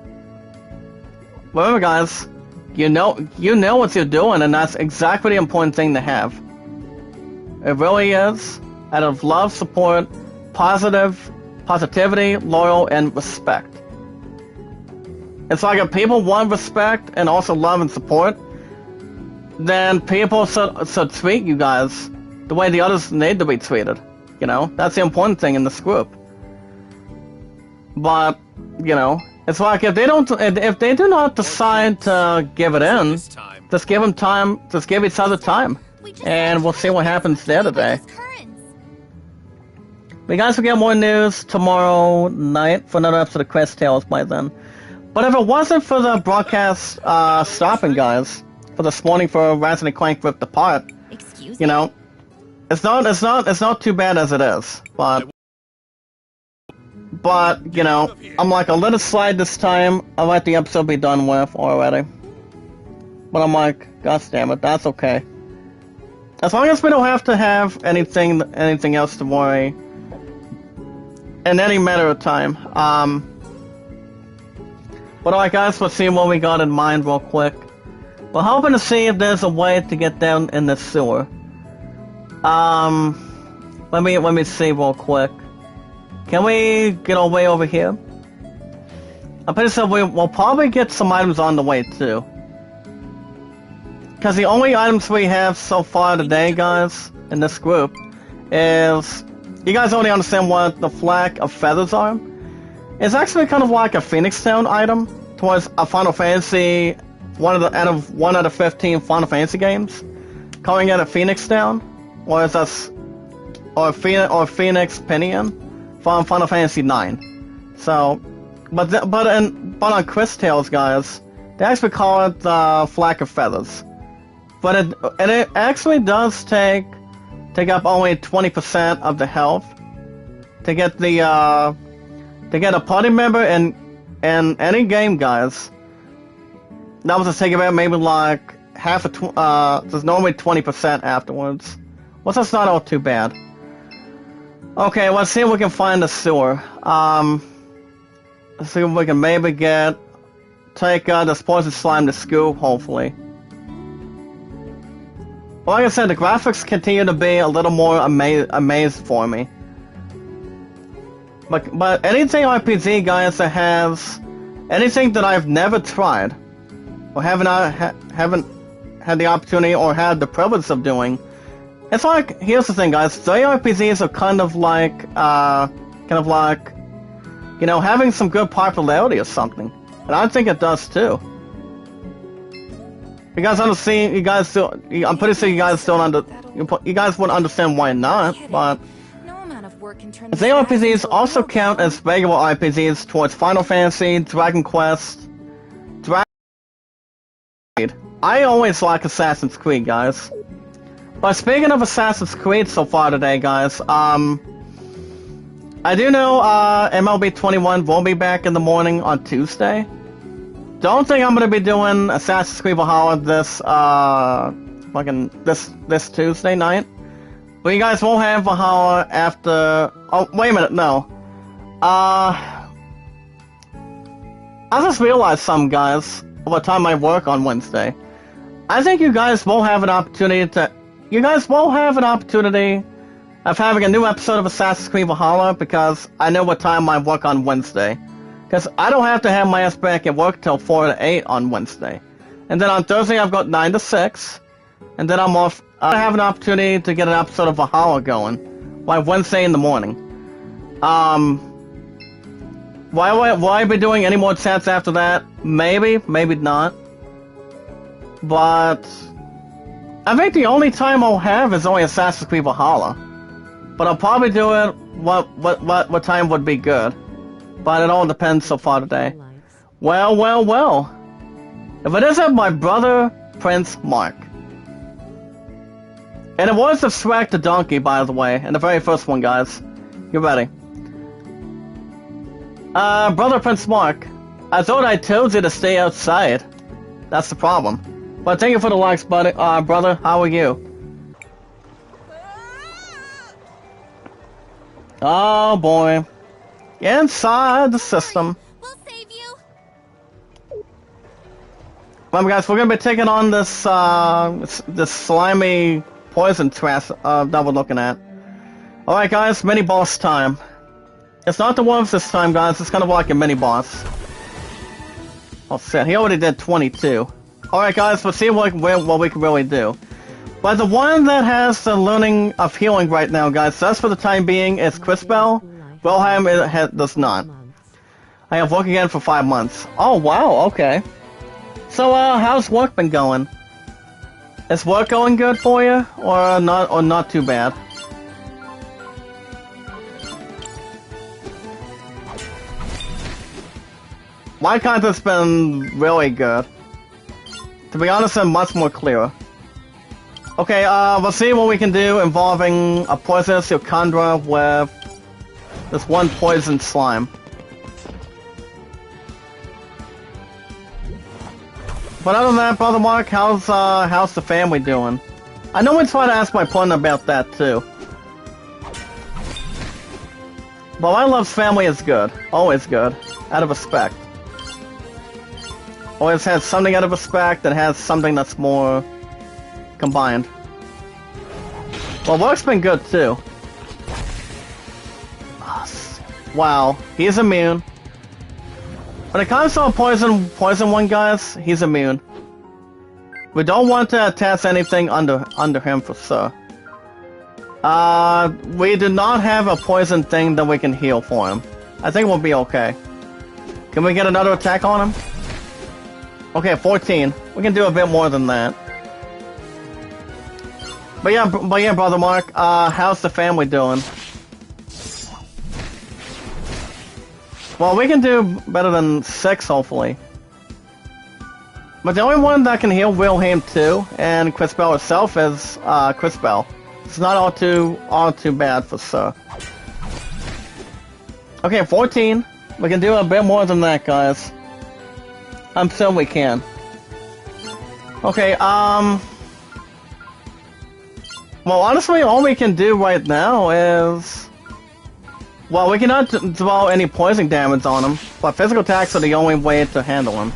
Remember guys, you know what you're doing, and that's exactly the important thing to have. It really is. Out of love, support, positivity, loyal, and respect. It's like if people want respect and also love and support, then people should treat you guys the way the others need to be treated. You know, that's the important thing in this group. But, you know, it's like if they do not decide to give it in, just give them time, just give each other time, and we'll see what happens there today. We guys will get more news tomorrow night for another episode of Cris Tales by then. But if it wasn't for the broadcast stopping, guys, for this morning for Ratchet and Clank Ripped Apart, you know, it's not too bad as it is, But, you know, I'm like, I'll let it slide this time. I'll let the episode be done with already. But I'm like, gosh damn it, that's okay. As long as we don't have to have anything else to worry in any matter of time. But alright guys, let's see what we got in mind real quick. We're hoping to see if there's a way to get down in the sewer. Let me see real quick. Can we get our way over here? I'm pretty sure we'll probably get some items on the way too. Because the only items we have so far today, guys, in this group, is... You guys only understand what the Flag of Feathers are? It's actually kind of like a Phoenix Town item towards a Final Fantasy, one out of 15 Final Fantasy games. Calling it a Phoenix Town, or Phoenix Pinion. From Final Fantasy IX. So, but on Cris Tales, guys, they actually call it the Flag of Feathers. But it actually does take up only 20% of the health to get a party member in any game, guys. That was to take about maybe like there's normally 20% afterwards. Well, that's not all too bad. Okay, let's see if we can find the sewer. Let's see if we can maybe take this poison slime to school, hopefully. Well, like I said, the graphics continue to be a little more amazed for me. But anything RPG, guys, that has anything that I've never tried, or haven't had the opportunity or had the privilege of doing, it's like, here's the thing, guys. JRPGs are kind of like, you know, having some good popularity or something. And I think it does too. You guys understand? You guys still? I'm pretty sure you guys still you guys wouldn't understand why not, but No amount of work can turn the RPGs also count as regular RPGs towards Final Fantasy, Dragon Quest, Dragon Creed. I always like Assassin's Creed, guys. But speaking of Assassin's Creed so far today, guys, I do know MLB 21 will be back in the morning on Tuesday. Don't think I'm gonna be doing Assassin's Creed Valhalla this Tuesday night. But you guys won't have Valhalla after. Oh, wait a minute, no. I just realized something, guys. What time I work on Wednesday? I think you guys will have an opportunity to. You guys will have an opportunity of having a new episode of Assassin's Creed Valhalla because I know what time I work on Wednesday. Because I don't have to have my ass back at work till 4 to 8 on Wednesday. And then on Thursday I've got 9 to 6. And then I'm off. I have an opportunity to get an episode of Valhalla going by Wednesday in the morning. Will I be doing any more chats after that? Maybe, maybe not. But I think the only time I'll have is only Assassin's Creed Valhalla. But I'll probably do it what time would be good. But it all depends so far today. Well. If it isn't my brother, Prince Mark. And it was the Shrek the Donkey, by the way, and the very first one, guys. You ready? Brother Prince Mark, I thought I told you to stay outside. That's the problem. But thank you for the likes, buddy. Brother, how are you? Oh boy. Inside the system. We'll save you. Remember, guys, we're gonna be taking on this this slimy poison trash that we're looking at. Alright, guys, mini boss time. It's not the wolves this time, guys. It's kind of like a mini boss. Oh shit, he already did 22. Alright, guys, let's see what we can really do. But the one that has the learning of healing right now, guys, that's for the time being, is Cris. Wilhelm does not. I have work again for 5 months. Oh, wow, okay. So, how's work been going? Is work going good for you? Or not too bad? My content's been really good. To be honest, I'm much more clear. Okay, we'll see what we can do involving a poisonous Yokandra with this one poison slime. But other than that, Brother Mark, how's the family doing? I normally try to ask my partner about that too. But my love's family is good. Always good. Out of respect. Always has something out of respect that has something that's more combined. Well, work's been good too. Wow, he's immune. When it comes to a poison one, guys, he's immune. We don't want to attach anything under him for sure. We do not have a poison thing that we can heal for him. I think we'll be okay. Can we get another attack on him? Okay, 14. We can do a bit more than that. But yeah, Brother Mark, how's the family doing? Well, we can do better than 6, hopefully. But the only one that can heal Wilhelm too, and Cris herself is Cris. It's not all too bad for sure. Okay, 14. We can do a bit more than that, guys. I'm sure we can. Okay, well, honestly, all we can do right now is... Well, we cannot draw any poison damage on him, but physical attacks are the only way to handle him.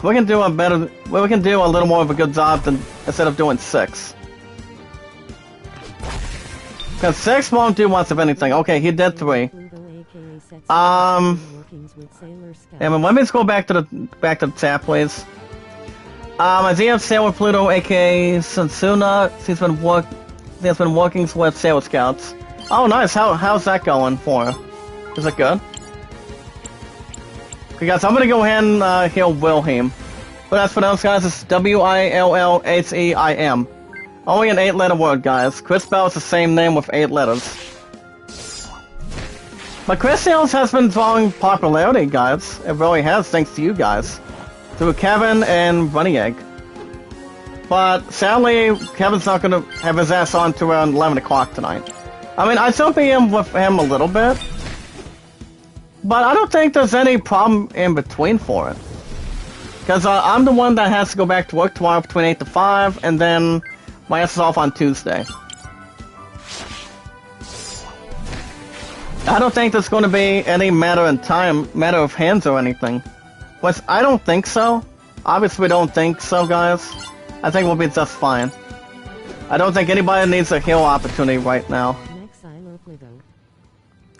We can do a little more of a good job than instead of doing 6. Because 6 won't do much of anything. Okay, he did 3. And let me just go back to the chat, please. Isaiah Sailor Pluto, aka Sansuna, he's been working with Sailor Scouts. Oh, nice. How's that going for her? Is it good? Okay, guys, I'm gonna go ahead and heal Wilhelm. But that's pronounced, guys, it's Willheim. Only an 8-letter word, guys. Cris Bell is the same name with 8 letters. But Cris Tales has been drawing popularity, guys. It really has, thanks to you guys. Through Kevin and Bunny Egg. But sadly, Kevin's not gonna have his ass on to around 11 o'clock tonight. I mean, I still be in with him a little bit. But I don't think there's any problem in between for it. Because I'm the one that has to go back to work tomorrow between 8 to 5, and then my ass is off on Tuesday. I don't think there's going to be any matter of hands or anything. Which I don't think so. Obviously we don't think so, guys. I think we'll be just fine. I don't think anybody needs a heal opportunity right now.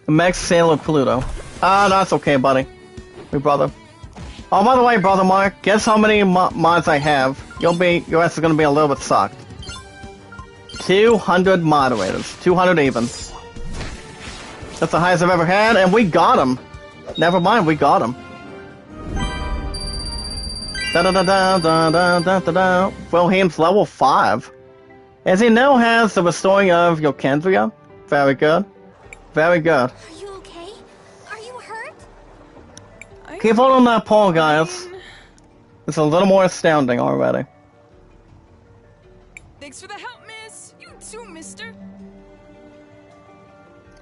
Max Sailor Pluto. Ah, that's okay, buddy. Hey, brother. Oh, by the way, brother Mark, guess how many mods I have? Your ass is gonna be a little bit sucked. 200 moderators. 200 even. That's the highest I've ever had, and we got him. Never mind, we got him. Da-da-da-da-da-da-da-da. Willheim's level 5. As he now has the restoring of Yokandria. Very good. Very good. Are you okay? Are you hurt? Keep holding that pole, guys. It's a little more astounding already. Thanks for the help, miss. You too, mister.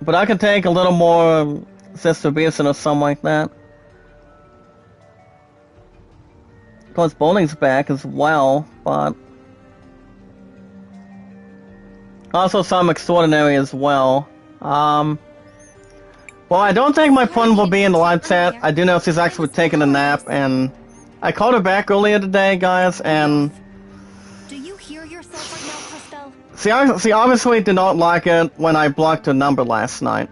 But I can take a little more Sister Beeson or something like that. Of course, bowling's back as well, but... also some extraordinary as well. Well, I don't think my opponent will be in the live chat. I do know she's actually taking a nap, and I called her back earlier today, guys, and... Do you hear yourself right now, Crisbell? She obviously did not like it when I blocked her number last night.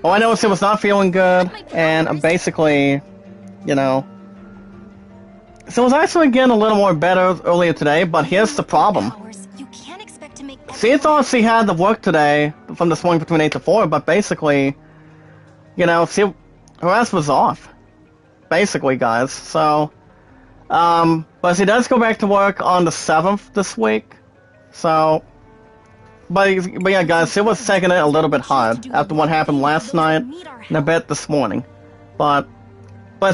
Oh, I know she was not feeling good, and basically, you know... So it was actually getting a little more better earlier today, but here's the problem. You can't expect to make She thought she had to work today from this morning between 8 to 4, but basically, you know, her ass was off. Basically, guys. So, but she does go back to work on the 7th this week. So, but yeah, guys, she was taking it a little bit hard after what happened last night and a bit this morning. But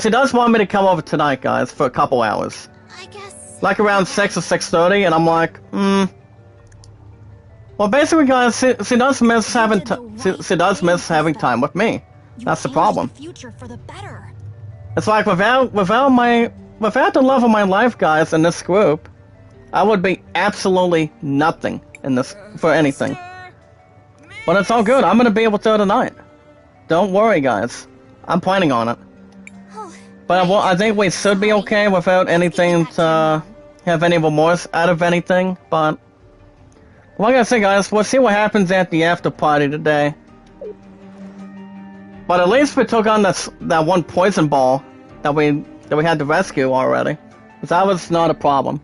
she does want me to come over tonight, guys, for a couple hours. I guess. Like around 6 or 6:30, and I'm like, Well, basically, guys, she does miss having she does miss having time with me. That's the problem. Future for the better. It's like without the love of my life, guys, in this group, I would be absolutely nothing in this for anything. But it's all good. I'm gonna be able to tonight. Don't worry, guys. I'm planning on it. But I think we should be okay without anything to have any remorse out of anything. But like I said, guys, we'll see what happens at the after party today. But at least we took on that one poison ball that we had to rescue already. Because that was not a problem.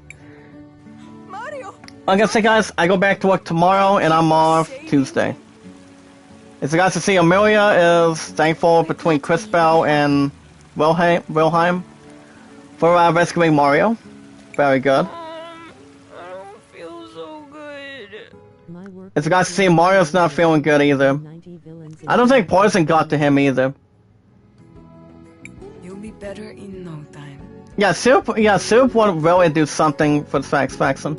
Mario. Like I said, guys, I go back to work tomorrow and I'm off Tuesday. As you guys can see, Amelia is thankful between Cris Bell and Willheim for rescuing Mario. Very good. I don't feel so good. As you guys can see, Mario's not feeling good either. I don't think poison got to him either. You'll be better in no time. Yeah, Soup would really do something for the satisfaction.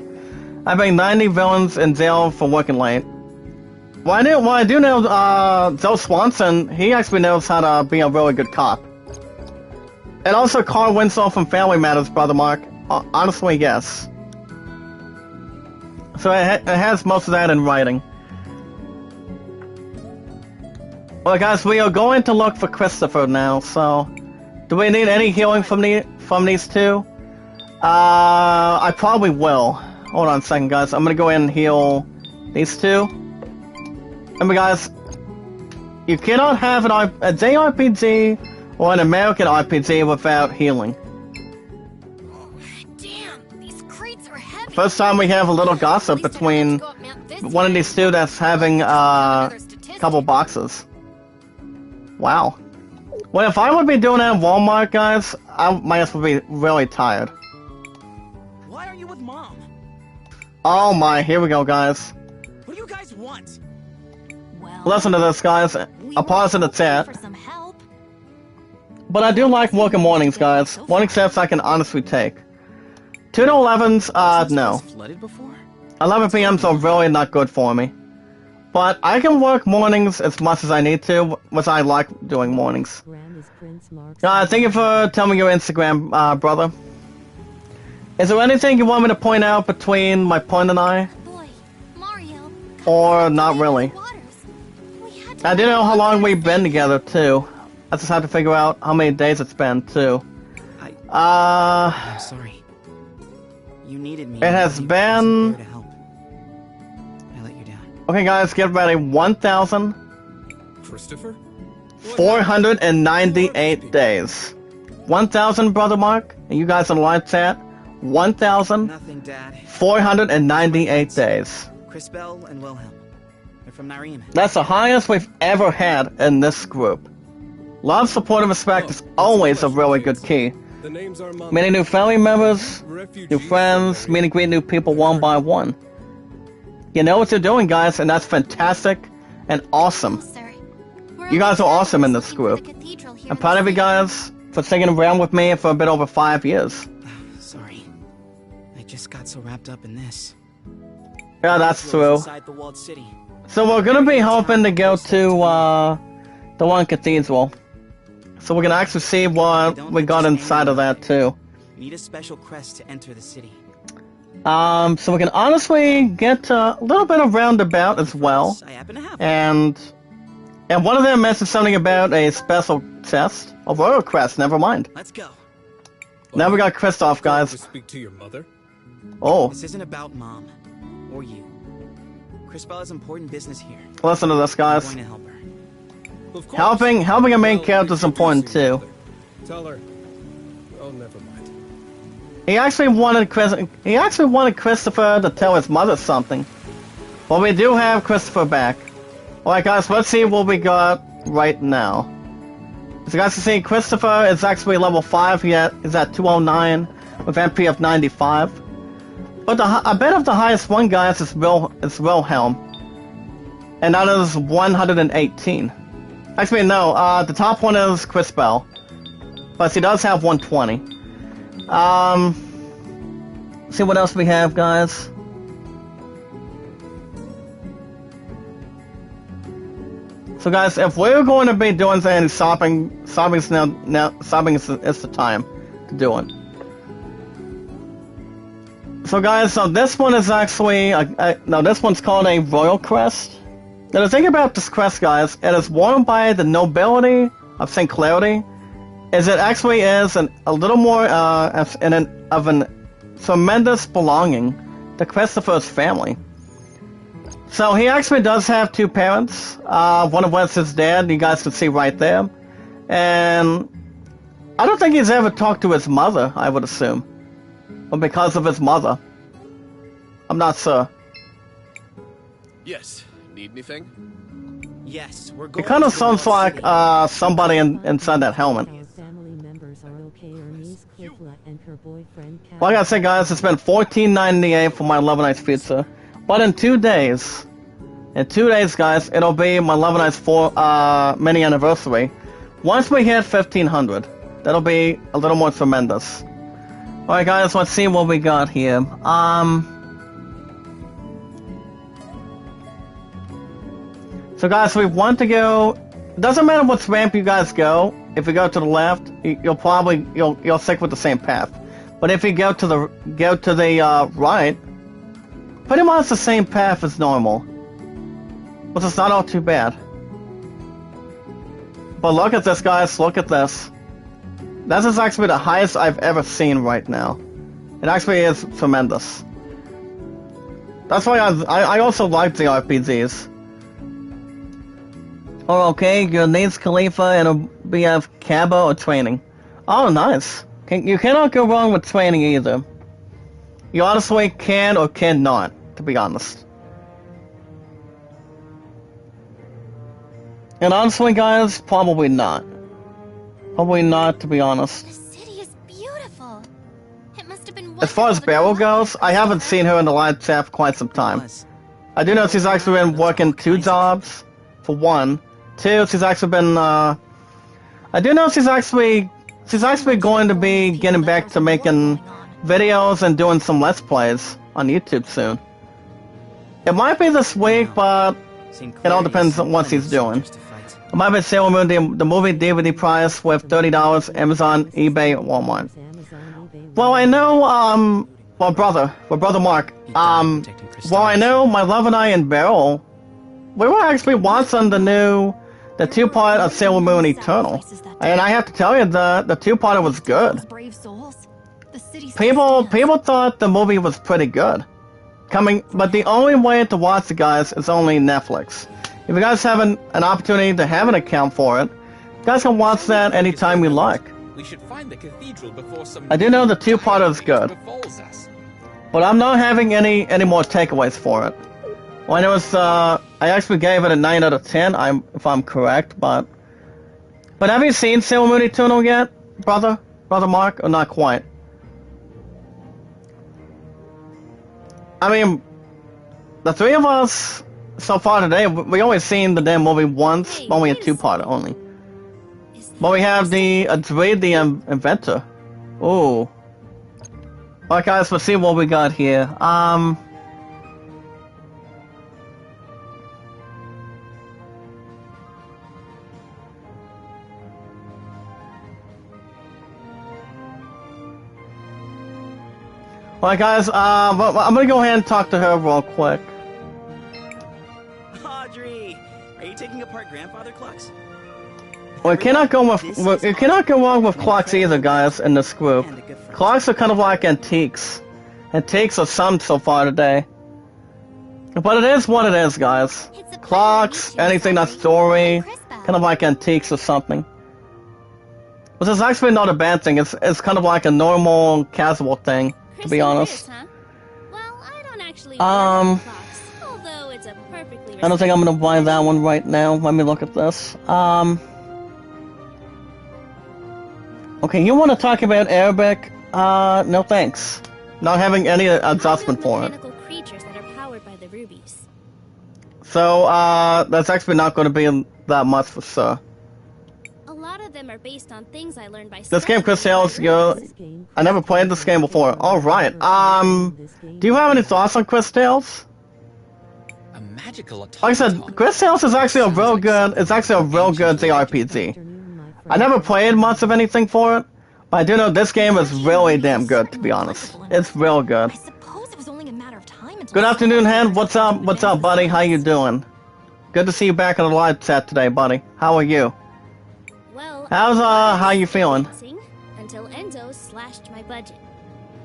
I think 90 villains in jail for working late. Well, I do know, Joe Swanson, he actually knows how to be a really good cop. And also Carl Winslow from Family Matters, Brother Mark. Honestly, yes. So it has most of that in writing. Well, guys, we are going to look for Christopher now, so... Do we need any healing from these two? I probably will. Hold on a second, guys. I'm gonna go ahead and heal these two. Remember, guys, you cannot have a JRPG or an American RPG without healing. Damn, these crates are heavy. First time we have a little gossip between one of these two that's having a couple boxes. Wow. Well, if I would be doing that in Walmart, guys, my ass would be really tired. Why aren't you with Mom? Oh my, here we go, guys. What do you guys want? Well, Listen to this, guys. we I'll pause in the were hoping chat. for some help. But I do like working mornings, guys. Morning shifts I can honestly take. 2 to 11s, no. Was flooded before? 11 p.m.s are really not good for me. But I can work mornings as much as I need to, which I like doing mornings. Ram is Prince Mark's Thank you for telling me your Instagram, brother. Is there anything you want me to point out between my point and I? Boy, Mario. Or not really? Waters. We had to I do know how long we've been together, too. I just have to figure out how many days it's been, too. I'm sorry. You needed me. It has You been... wasn't there to help. I let you down. Okay, guys, get ready. Christopher? 1,498 days. 1,000, Brother Mark? And you guys in the live chat? Nothing, 1,498 Dad. days. Chris Bell and Wilhelm. They're from Narim. That's the highest we've ever had in this group. Love, support, and respect is always a really good key. The names are Mom. Meeting new family members, new Refugees friends, meeting greet new people one by one. You know what you're doing, guys, and that's fantastic and awesome. Sir. You guys are awesome in this group. I'm proud of you guys for sticking around with me for a bit over 5 years. Sorry. I just got so wrapped up in this. Yeah, that's true. Inside the walled city. So we're gonna be hoping to go to the one cathedral. So we're gonna actually see what we got inside of that too. You need a special crest to enter the city. So we can honestly get a little bit of roundabout as well. I happen to have one. And one of them mentioned something about a special chest. A royal crest, never mind. Let's go. Now we got Kristoff, To guys. speak to your mother? Oh, This isn't about Mom. Or you. Chris Bell has important business here. listen to this, I'm guys. going to help her. Of course. Helping a main Well, character is important introducing your too. mother. Tell her. Oh, never mind. He actually wanted Christopher to tell his mother something. Well, we do have Christopher back. Alright, guys, let's see what we got right now. As you guys can see, Christopher is actually level 5 yet. He's at 209 with MP of 95. But I bet of the highest one, guys, is Wilhelm. And that is 118. Actually, no, the top one is Chris Bell. But he does have 120. See what else we have, guys. So, guys, if we're going to be doing any shopping is the time to do it. So, guys, so this one is actually this one's called a royal crest. Now, the thing about this crest, guys, it is worn by the nobility of St. Clarity. Is it actually is a little more of an tremendous belonging to Christopher's family. So he actually does have 2 parents, one of which is his dad, you guys can see right there. And I don't think he's ever talked to his mother, I would assume. Or because of his mother. I'm not sure. Yes. Need anything? Yes, we're It going kind of to the sounds walled like city. somebody inside that helmet. Our family members are okay. Her niece Clifla and her boyfriend Kat. Like I said, guys, it's been $14.98 for my Love Nights pizza. But in 2 days, guys, it'll be my Love Nights mini anniversary. Once we hit 1,500, that'll be a little more tremendous. Alright, guys, let's see what we got here. So, guys, we want to go. It doesn't matter what ramp you guys go. If you go to the left, you'll stick with the same path. But if you go to the right, pretty much the same path as normal, which is not all too bad. But look at this, guys. Look at this. This is actually the highest I've ever seen right now. It actually is tremendous. That's why I also like the RPGs. Oh, okay, your name's Khalifa and it'll be of Cabo or training. Oh, nice. You cannot go wrong with training either. You honestly can or cannot, to be honest. And honestly, guys, probably not. Probably not, to be honest. The city is beautiful. It must have been as far as Beryl goes, I haven't seen her in the live chat for quite some time. I do know she's actually been working 2 jobs, for 1. 2, she's actually been, I do know she's actually going to be getting back to making videos and doing some Let's Plays on YouTube soon. It might be this week, but it all depends on what she's doing. It might be Sailor Moon, the movie DVD price with $30, Amazon, eBay, Walmart. Well, I know, well, brother Mark, well, I know my love and I and Beryl, we were actually watching the 2-part of Sailor Moon Eternal. And I have to tell you, the 2-parter was good. People thought the movie was pretty good. But the only way to watch it, guys, is only Netflix. If you guys have an opportunity to have an account for it, you guys can watch that anytime you like. We should find the cathedral before some I do know the 2-parter is good, but I'm not having any more takeaways for it. Well, I know it's, I actually gave it a 9 out of 10, if I'm correct, but have you seen Sailor Moon Eternal yet, brother Mark, or not quite? I mean, the 3 of us so far today, we always seen the damn movie once, only a 2-parter only. But we have the Adri the Inventor. Ooh. Alright guys, let's see what we got here. Alright guys, I'm gonna go ahead and talk to her real quick. Audrey, are you taking apart grandfather clocks? We cannot go wrong with clocks either, guys, in this group. Clocks are kind of like antiques. Antiques are some so far today. But it is what it is, guys. Clocks, anything that's jewelry, kind of like antiques or something. Which is actually not a bad thing, it's kind of like a normal, casual thing, to be honest. Well, I don't actually wear clocks, although it's a perfectly I don't think I'm gonna buy that one right now. Let me look at this. Okay, you want to talk about Arabic? No thanks. Not having any adjustment for it. Creatures that are powered by the rubies. So, that's actually not going to be that much for sure. A lot of them are based on things I learned by This game, Cris Tales, I never played this game before. Alright, do you have any thoughts on Cris Tales? A magical Like I said, Cris Tales is actually a real good, JRPG. I never played much of anything for it, but I do know this game is really damn good, to be honest. It's real good. I suppose it was only a matter of time until Good afternoon, Hen. What's up, buddy? How you doing? Good to see you back in the live chat today, buddy. How are you? Well, How you feeling? until Enzo slashed my budget.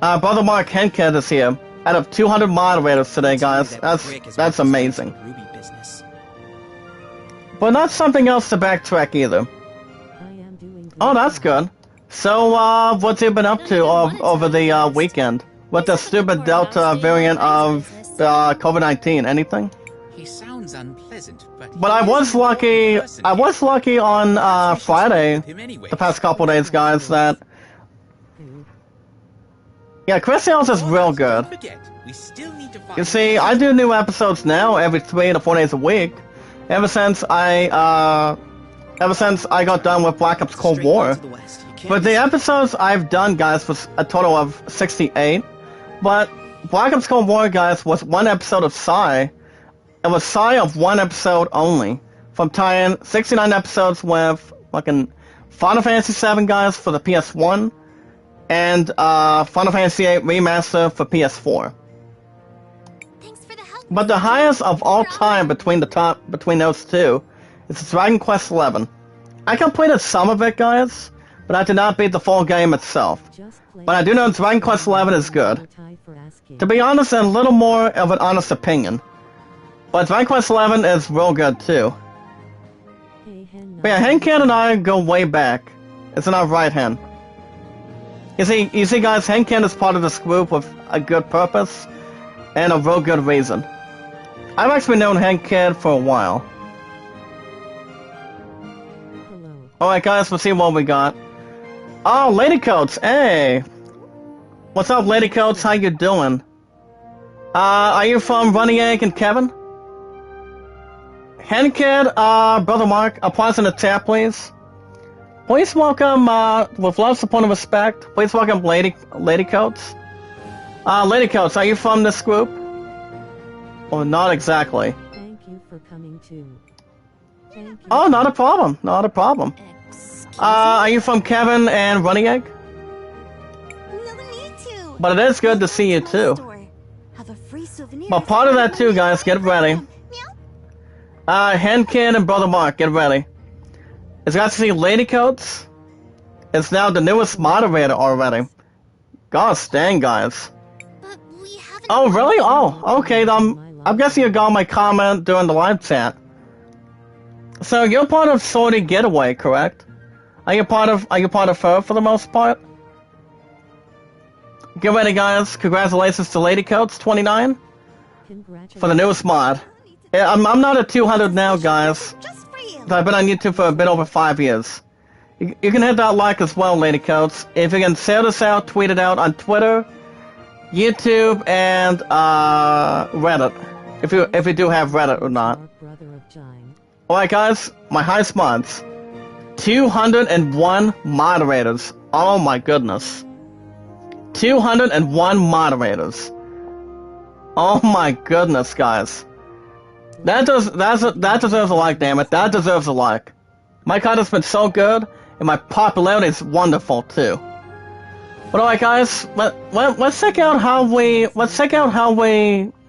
Brother Mark Henked is here. Out of 200 moderators today, guys. That's amazing. But not something else to backtrack either. Oh, that's good. So, what's you been up to over the weekend? With the stupid Delta variant of COVID-19? Anything? He sounds unpleasant, but I was lucky. On Friday, the past couple days, guys. That Cris Tales is real good. You see, I do new episodes now every 3 to 4 days a week. Ever since I got done with Black Ops Cold War. But the episodes I've done, guys, was a total of 68. But Black Ops Cold War, guys, was 1 episode of Psy. It was Psy of 1 episode only. From tying 69 episodes with fucking Final Fantasy VII, guys, for the PS1. And Final Fantasy VIII Remaster for PS4. Thanks for the help. But the highest of all time between those two is Dragon Quest XI. I completed some of it, guys, but I did not beat the full game itself. But I do know Dragon Quest XI is good. To be honest, a little more of an honest opinion. But Dragon Quest XI is real good too. But yeah, Henken and I go way back. It's in our right hand. You see guys, Henken is part of this group with a good purpose and a real good reason. I've actually known Henken for a while. Alright guys, let's see what we got. Oh, Lady Coats, hey! What's up, Lady Coats? How you doing? Are you from Running Egg and Kevin? Henkid, Brother Mark, applause in the chat, please. Please welcome, with love, support, and respect, please welcome Lady Coats. Lady Coats, are you from this group? Well, not exactly. Thank you for coming too. Thank you. Oh, not a problem, not a problem. Are you from Kevin and Running Egg? No need to. But it is good to see you too. Have a free souvenir. But part of that too, guys, get ready. Meow. Henkin and Brother Mark, get ready. As you guys see, Lady Coats is now the newest moderator already. Gosh dang, guys. But we haven't. Oh, really? Oh, okay, I'm guessing you got my comment during the live chat. So you're part of Sortie Getaway, correct? Are you part of her for the most part? Get ready, guys. Congratulations to Lady Coats 29 Congratulations. for the newest mod. Yeah, I'm not at 200 now, guys. Just for you. I've been on YouTube for a bit over 5 years. You can hit that like as well, Lady Coats. If you can share this out, tweet it out on Twitter, YouTube, and Reddit. If you do have Reddit or not. Brother of Jine. Alright, guys, my highest mods. 201 moderators. Oh my goodness. 201 moderators. Oh my goodness, guys. That deserves a like, damn it. That deserves a like. My content's been so good, and my popularity is wonderful too. But alright, guys, let's check out how we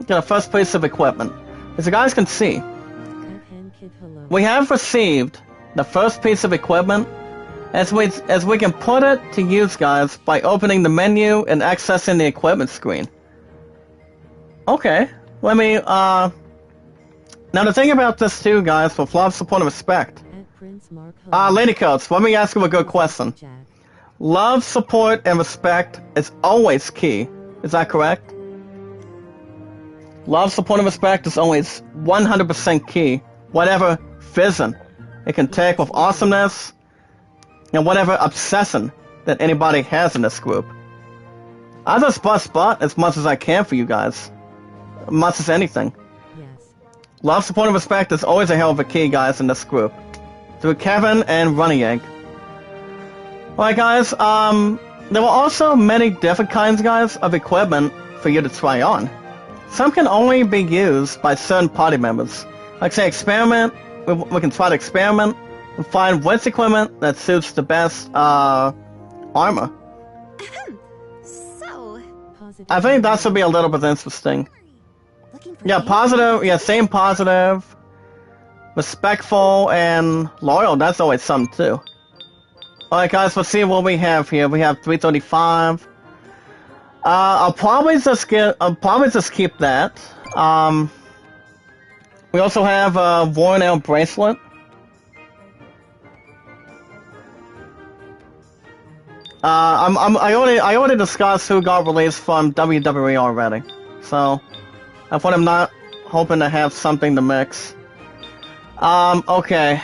get a first piece of equipment. As you guys can see, we have received the first piece of equipment, as we can put it to use, guys, by opening the menu and accessing the equipment screen. Okay, let me now the thing about this too, guys, with love, support, and respect. Lady Coats, let me ask you a good question. Love, support, and respect is always key. Is that correct? Love, support, and respect is always 100% key. Whatever vision it can take with awesomeness, and whatever obsession that anybody has in this group. I just bust butt as much as I can for you guys. Much as anything. Yes. Love, support, and respect is always a hell of a key, guys, in this group. Through Kevin and Running Egg. Alright, guys, there were also many different kinds, guys, of equipment for you to try on. Some can only be used by certain party members. Like, say, experiment. We can try to experiment and find which equipment that suits the best, armor. So. I think that should be a little bit interesting. Looking for Yeah, positive, yeah, same positive. Respectful and loyal, that's always something too. Alright, guys, let's see what we have here. We have 335. I'll probably just keep that. We also have a worn out bracelet. I already discussed who got released from WWE already, so that's what I'm not hoping to have something to mix. Okay.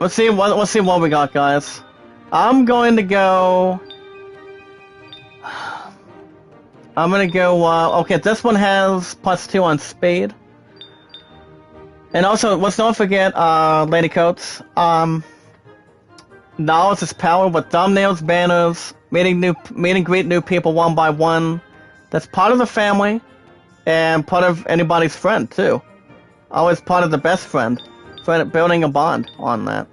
Let's see what we got, guys. I'm gonna go. Okay, this one has +2 on speed. And also, let's not forget, Lady Coats. Knowledge is power with thumbnails, banners, meet and greet new people one by one. That's part of the family, and part of anybody's friend too. Always part of the best friend, building a bond on that.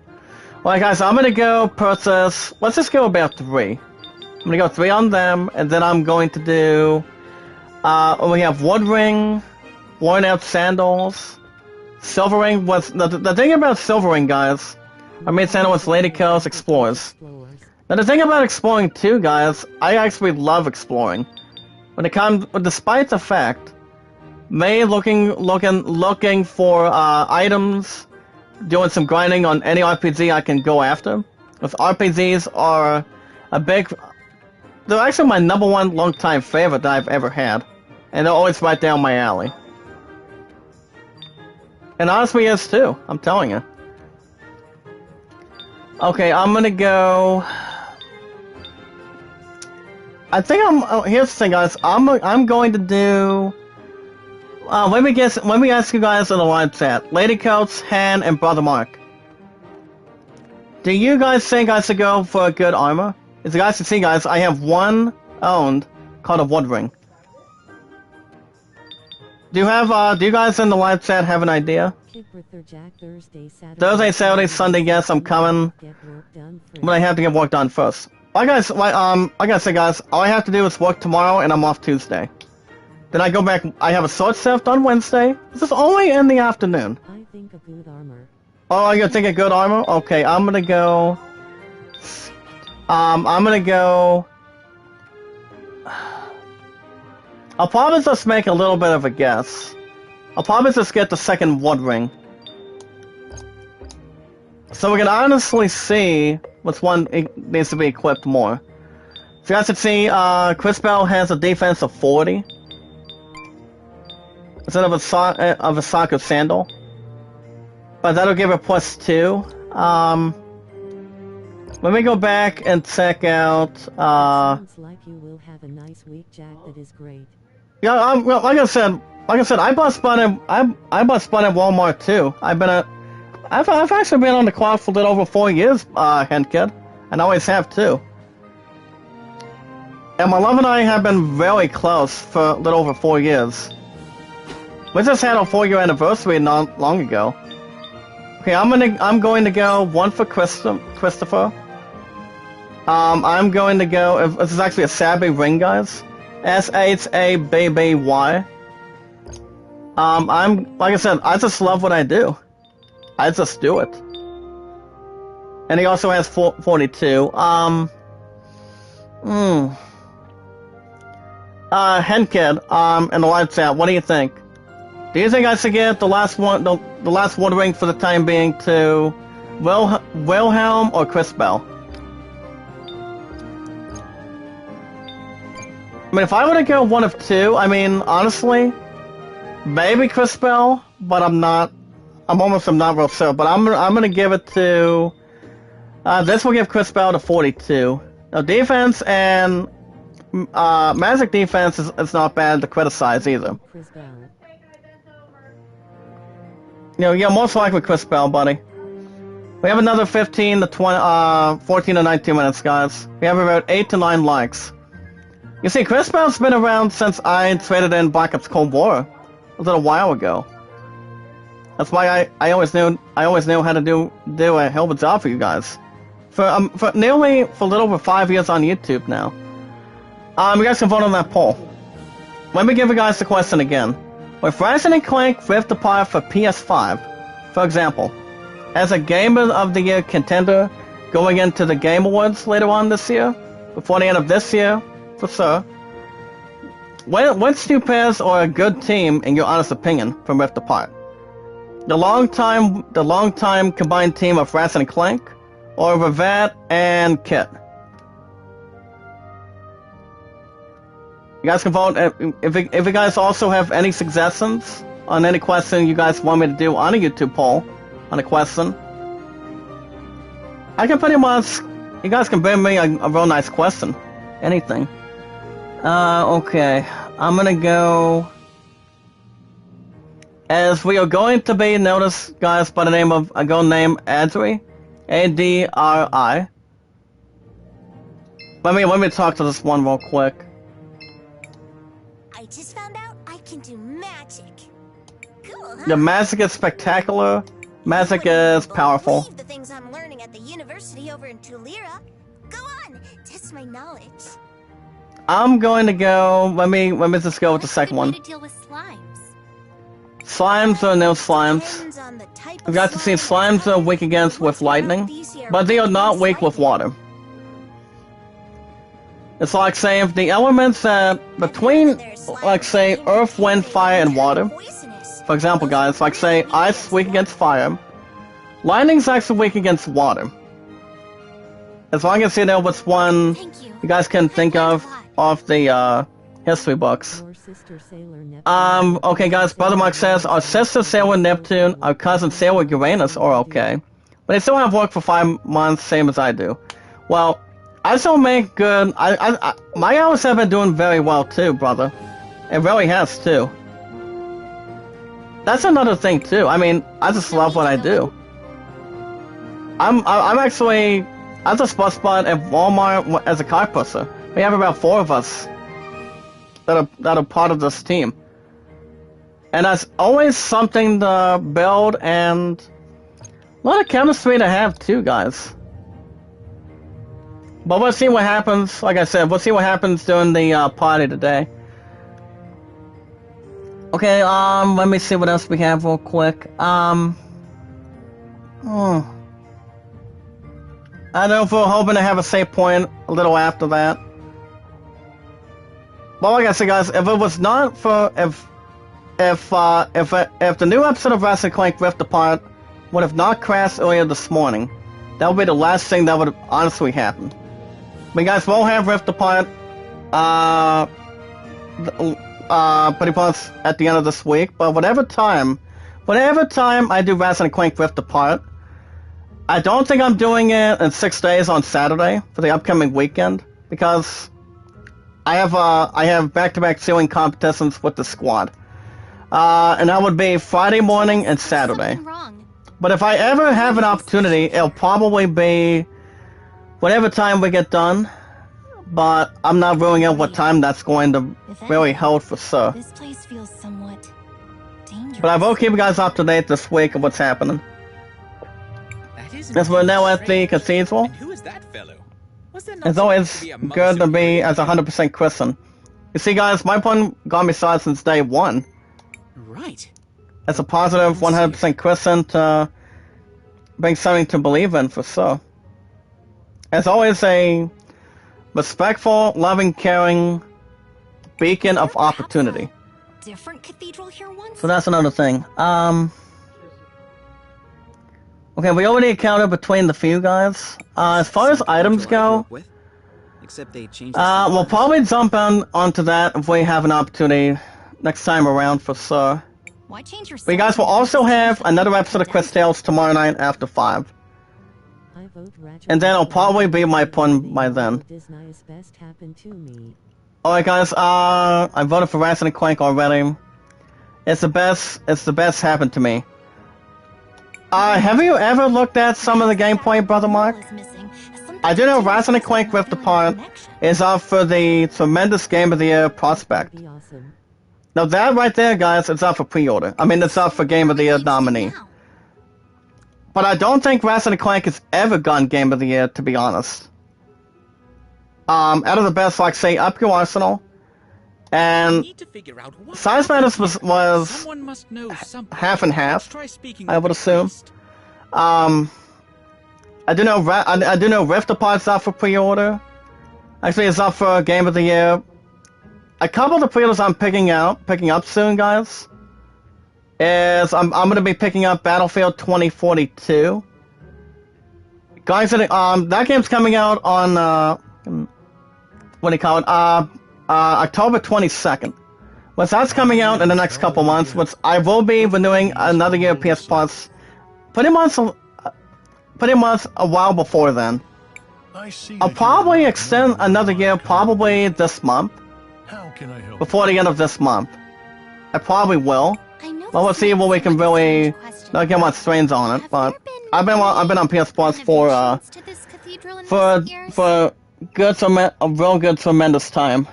Alright, guys, I'm gonna go purchase. Let's just go about 3. I'm gonna go 3 on them, and then I'm going to do. We have wood ring, worn out sandals. Silver ring was the thing about silver ring, guys. I made sandal with Lady Coats explores. Now the thing about exploring too, guys, I actually love exploring. When it comes, despite the fact, me looking for items, doing some grinding on any RPG I can go after. Because RPGs are they're actually my #1 long-time favorite that I've ever had, and they're always right down my alley. And honestly, is too. I'm telling you. Okay, I'm gonna go. I think here's the thing, guys. I'm going to do. Let me ask you guys in the live chat. Lady Coats, Han, and Brother Mark. Do you guys think I should go for a good armor? As you guys can see, guys, I have one owned called a Wood Ring. Do you guys in the live chat have an idea? Thursday, Saturday, Sunday, yes, I'm coming. But I have to get work done first. Like I said, guys, all I have to do is work tomorrow, and I'm off Tuesday. Then I go back. I have a sword shift on Wednesday. This is only in the afternoon. I think a good armor. Oh, you're thinking good armor? Okay, I'm gonna go. I'm gonna go. I'll probably just make a little bit of a guess. I'll probably just get the second Wood Ring. So we can honestly see which one needs to be equipped more. So you guys can see, Cris Bell has a defense of 40. Instead of a soccer sandal. But that'll give her +2. Let me go back and check out, Sounds like you will have a nice week, Jack. That is great. Yeah, well, like I said, I bought Spun at Walmart too. I've actually been on the clock for a little over 4 years, Henkid, and I always have too. And my love and I have been very close for a little over 4 years. We just had our 4-year anniversary not long ago. Okay, I'm going to go one for Christopher. I'm going to go. This is actually a Sabby ring, guys. SHABBY. I'm like I said, I just love what I do. I just do it. And he also has 42. Henkid, in the live chat, what do you think? Do you think I should get the last one, the last Wood Ring for the time being to Wilhelm or Cris Bell? I mean, if I were to go one of two, I mean, honestly, maybe Cris Bell, but I'm not real sure. But I'm gonna give it to. This will give Cris Bell to 42. Now, defense and magic defense is not bad to criticize either. Cris Bell. You know, yeah, most likely Cris Bell, buddy. We have another 15 to 20, 14 to 19 minutes, guys. We have about 8 to 9 likes. You see, Cris Bell's been around since I traded in Black Ops Cold War a little while ago. That's why I always knew how to do a hell of a job for you guys. For a little over 5 years on YouTube now. You guys can vote on that poll. Let me give you guys the question again. With Ratchet & Clank Rift Apart for PS5, for example, as a Gamer of the Year contender going into the Game Awards later on this year, before the end of this year, for sure, which two pairs are a good team in your honest opinion from Rift Apart? The long-time combined team of Ratchet & Clank, or Ravat and Kit? You guys can vote. If you guys also have any suggestions on any question you guys want me to do on a YouTube poll on a question, I can pretty much. You guys can bring me a real nice question. Anything. Okay. I'm gonna go. As we are going to be noticed, guys, by the name of a girl named Adri, A-D-R-I. Let me talk to this one real quick. I just found out I can do magic. Cool, huh? The magic is spectacular. Magic is powerful. Believe the things I'm learning at the university over in Tulira. Go on, test my knowledge. I'm going to go. Let me just go with the second one. To deal with slimes. Slimes are no slimes. We've got to see slimes are weak against with lightning, but they are not weak with water. It's like saying if the elements between, like say, earth, wind, fire, and water. For example, guys, like say ice is weak against fire. Lightning's actually weak against water. As long as you know which one you guys can think of the history books. Okay, guys, Brother Mark says, our sister Sailor Neptune, our cousin Sailor Uranus are okay. But they still have work for 5 months, same as I do. Well, I still make good. My hours have been doing very well too, brother. It really has too. That's another thing too. I mean, I just love what I do. I'm actually as a sports bot at Walmart as a car pusher. We have about 4 of us that are part of this team, and that's always something to build and a lot of chemistry to have too, guys. But we'll see what happens. Like I said, we'll see what happens during the party today. Okay, let me see what else we have real quick. I don't know if we're hoping to have a save point a little after that. But like I said, guys, if it was not for if the new episode of Ratchet & Clank Rift Apart would have not crashed earlier this morning, that would be the last thing that would have honestly happened. But guys, we'll have Rift Apart pretty much at the end of this week. But whatever time I do Ratchet & Clank Rift Apart, I don't think I'm doing it in 6 days on Saturday for the upcoming weekend, because I have back-to-back ceiling competitions with the squad, and that would be Friday morning and Saturday. But if I ever have an opportunity, it'll probably be whatever time we get done. But I'm not ruling out what time that's going to really hold for sure. This place feels somewhat dangerous. But I will keep you guys up to date this week of what's happening. As we're now at the cathedral. And who is that fellow? Was there not It's always good to be as 100% Christian. You see, guys, my pun got me started since day 1. Right. As a positive 100% Christian to bring something to believe in for sure. As always, a respectful, loving, caring beacon of opportunity. Different cathedral here once? So that's another thing. Okay, we already accounted between the few guys. As far as items go, Except they changed the we'll probably jump onto that if we have an opportunity next time around for sure. Why change your But you guys will also have another episode of Cris Tales tomorrow night after 5. And then it'll probably be my pun by then. Alright guys, I voted for Ratchet & Clank already. It's the best happened to me. Have you ever looked at some of the gameplay, Brother Mark? I do know Ratchet & Clank Rift Apart is up for the tremendous Game of the Year prospect. Now that right there, guys, it's up for pre-order. I mean, it's up for Game of the Year nominee. But I don't think Ratchet & Clank has ever gotten Game of the Year, to be honest. Out of the best, like, say, Up Your Arsenal, and Size Matters was half and half, I would assume. I do know Rift Apart's up for pre-order. Actually, it's up for Game of the Year. A couple of the pre-orders I'm picking up soon, guys, is I'm gonna be picking up Battlefield 2042. Guys, that game's coming out on what do you call it? October 22nd. Well, that's coming out in the next couple months, which I will be renewing another year of PS Plus pretty much a while before then. I'll probably extend another year, probably this month. Before the end of this month. I probably will. Well, we'll see what we can really not get much strains on it, but I've been on PS Plus for a real good tremendous time.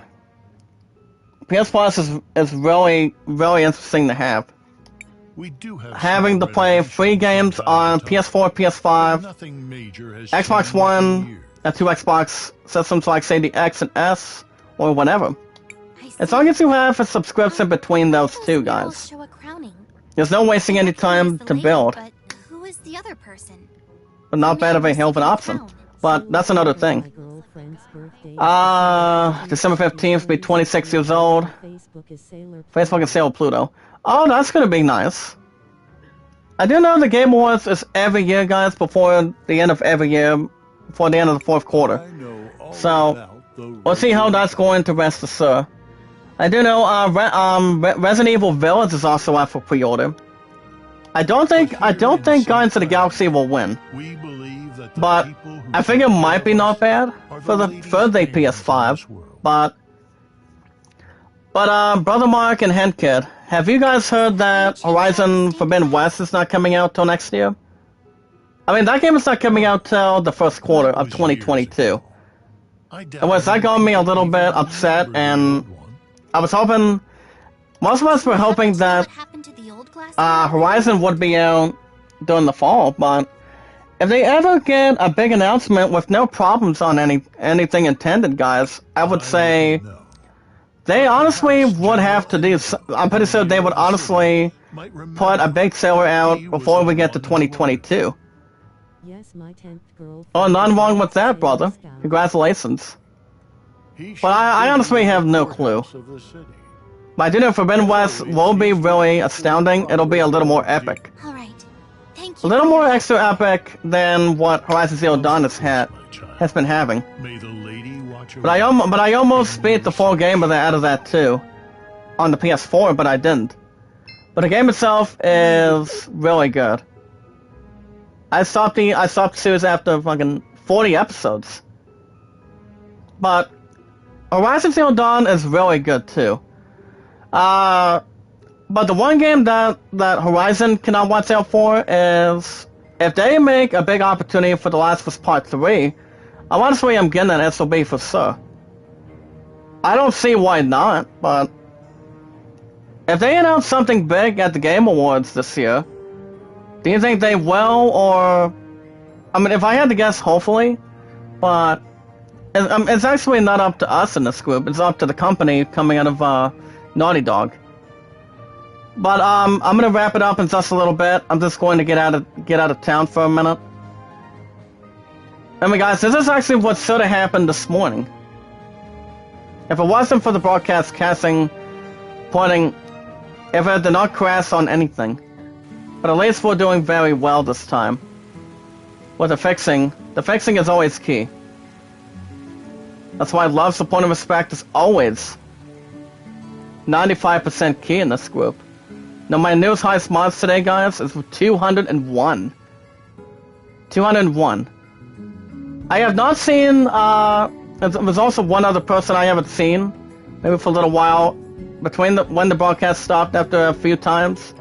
PS Plus is really interesting to have. Having to play free games on PS4, PS5, Xbox One, and 2 Xbox systems like say the X and S or whatever. As long as you have a subscription between those two, guys. There's no wasting any time to build. Who is the other person? But not bad of a hell of an option. But that's another thing. December 15th, be 26 years old. Facebook is Sailor Pluto. Oh, that's gonna be nice. I do know the Game Awards is every year, guys, before the end of every year, before the end of the 4th quarter. So, we'll see how that's going to rest assured. I do know Resident Evil Village is also out for pre-order. I don't think Guardians of the Galaxy will win. We believe that the But people who I think it control might be not us bad are for the ladies third day and kings of PS5. this world. But Brother Mark and Henkid, have you guys heard that Horizon Forbidden West is not coming out till next year? I mean, that game is not coming out till the first quarter of 2022. And that got me a little bit upset, and I was hoping, most of us were hoping that What happened to the old glass? Horizon would be out during the fall, but if they ever get a big announcement with no problems on anything intended, guys, I would say they honestly would have to do. I'm pretty sure they would honestly put a big seller out before we get to 2022. Yes, my 10th girl. Oh, nothing wrong with that, brother. Congratulations. But I honestly have no clue. But I do know Forbidden West will be really astounding. It'll be a little more epic. All right. Thank A you. little more extra epic than what Horizon Zero Dawn has been having. May the lady watch But I almost beat the full game out of that too, on the PS4, but I didn't. But the game itself is really good. I stopped the series after fucking 40 episodes. But Horizon Zero Dawn is really good too. But the one game that Horizon cannot watch out for is if they make a big opportunity for The Last of Us Part 3, I honestly am getting an SOB for sure. I don't see why not, but if they announce something big at the Game Awards this year, do you think they will, or... I mean, if I had to guess, hopefully, but it's actually not up to us in this group, it's up to the company coming out of Naughty Dog. But I'm gonna wrap it up in just a little bit. I'm just going to get out of town for a minute. Anyway, guys, this is actually what should have happened this morning. If it wasn't for the broadcast casting pointing, if it did not crash on anything. But at least we're doing very well this time. With the fixing is always key. That's why love, support, and respect is always 95% key in this group. Now my newest highest mods today, guys, is 201. 201. I have not seen, there's also one other person I haven't seen, maybe for a little while, between when the broadcast stopped after a few times.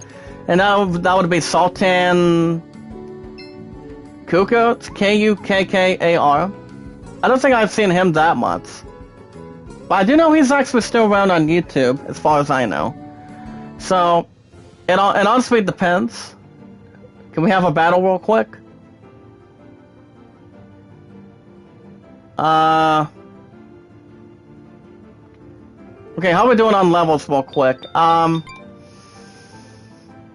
And that would be Sultan Kukkar, it's Kukkar. I don't think I've seen him that much. But I do know he's actually still around on YouTube, as far as I know. So, it honestly depends. Can we have a battle real quick? Okay, how are we doing on levels real quick?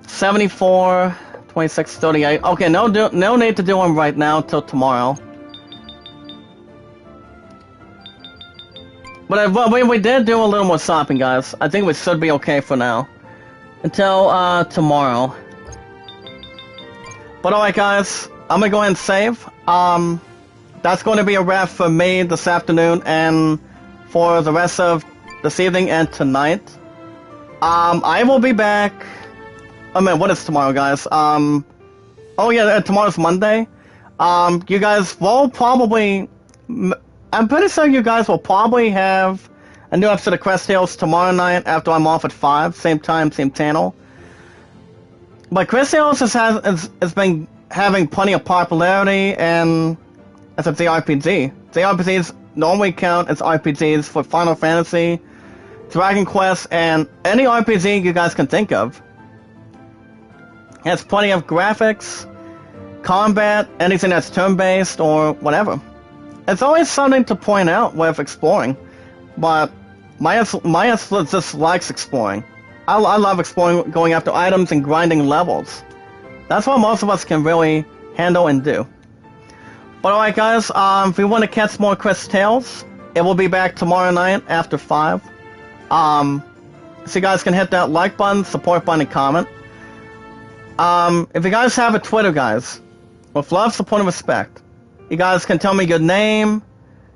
74, 26, 38. Okay, no need to do them right now till tomorrow. But we did do a little more shopping, guys. I think we should be okay for now. Until tomorrow. But alright, guys, I'm gonna go ahead and save. That's going to be a wrap for me this afternoon and for the rest of this evening and tonight. I will be back. I mean, what is tomorrow, guys? Oh yeah, tomorrow's Monday. You guys will probably... I'm pretty sure you guys will probably have a new episode of Crest Tales tomorrow night after I'm off at 5. Same time, same channel. But Crest Tales has been having plenty of popularity, and as a JRPG. JRPGs normally count as RPGs for Final Fantasy, Dragon Quest, and any RPG you guys can think of. It has plenty of graphics, combat, anything that's turn-based, or whatever. It's always something to point out with exploring, but my just likes exploring. I love exploring, going after items and grinding levels. That's what most of us can really handle and do. But alright, guys, if you want to catch more Crest Tales, it will be back tomorrow night after 5. So you guys can hit that like button, support button, and comment. If you guys have a Twitter, guys, with love, support, and respect, you guys can tell me your name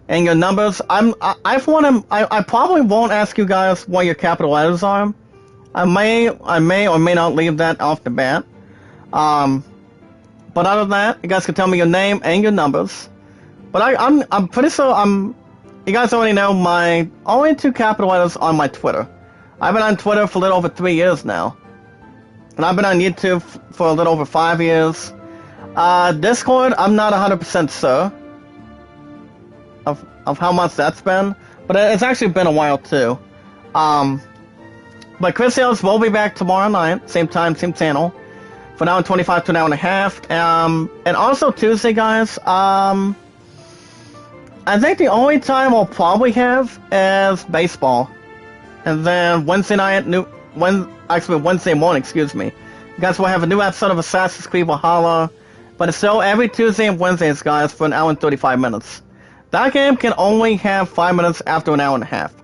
and your numbers. I probably won't ask you guys what your capital letters are. I may or may not leave that off the bat. But other than that, you guys can tell me your name and your numbers. But I'm pretty sure you guys already know my only 2 capital letters on my Twitter. I've been on Twitter for a little over 3 years now. And I've been on YouTube for a little over 5 years. Discord, I'm not 100% sure of how much that's been. But it's actually been a while too. But Cris Tales will be back tomorrow night, same time, same channel, for an hour and 25 to an hour and a half. And also Tuesday, guys, I think the only time I'll probably have is baseball. And then Wednesday morning, excuse me. You guys will have a new episode of Assassin's Creed Valhalla. But it's still every Tuesday and Wednesdays, guys, for an hour and 35 minutes. That game can only have 5 minutes after an hour and a half.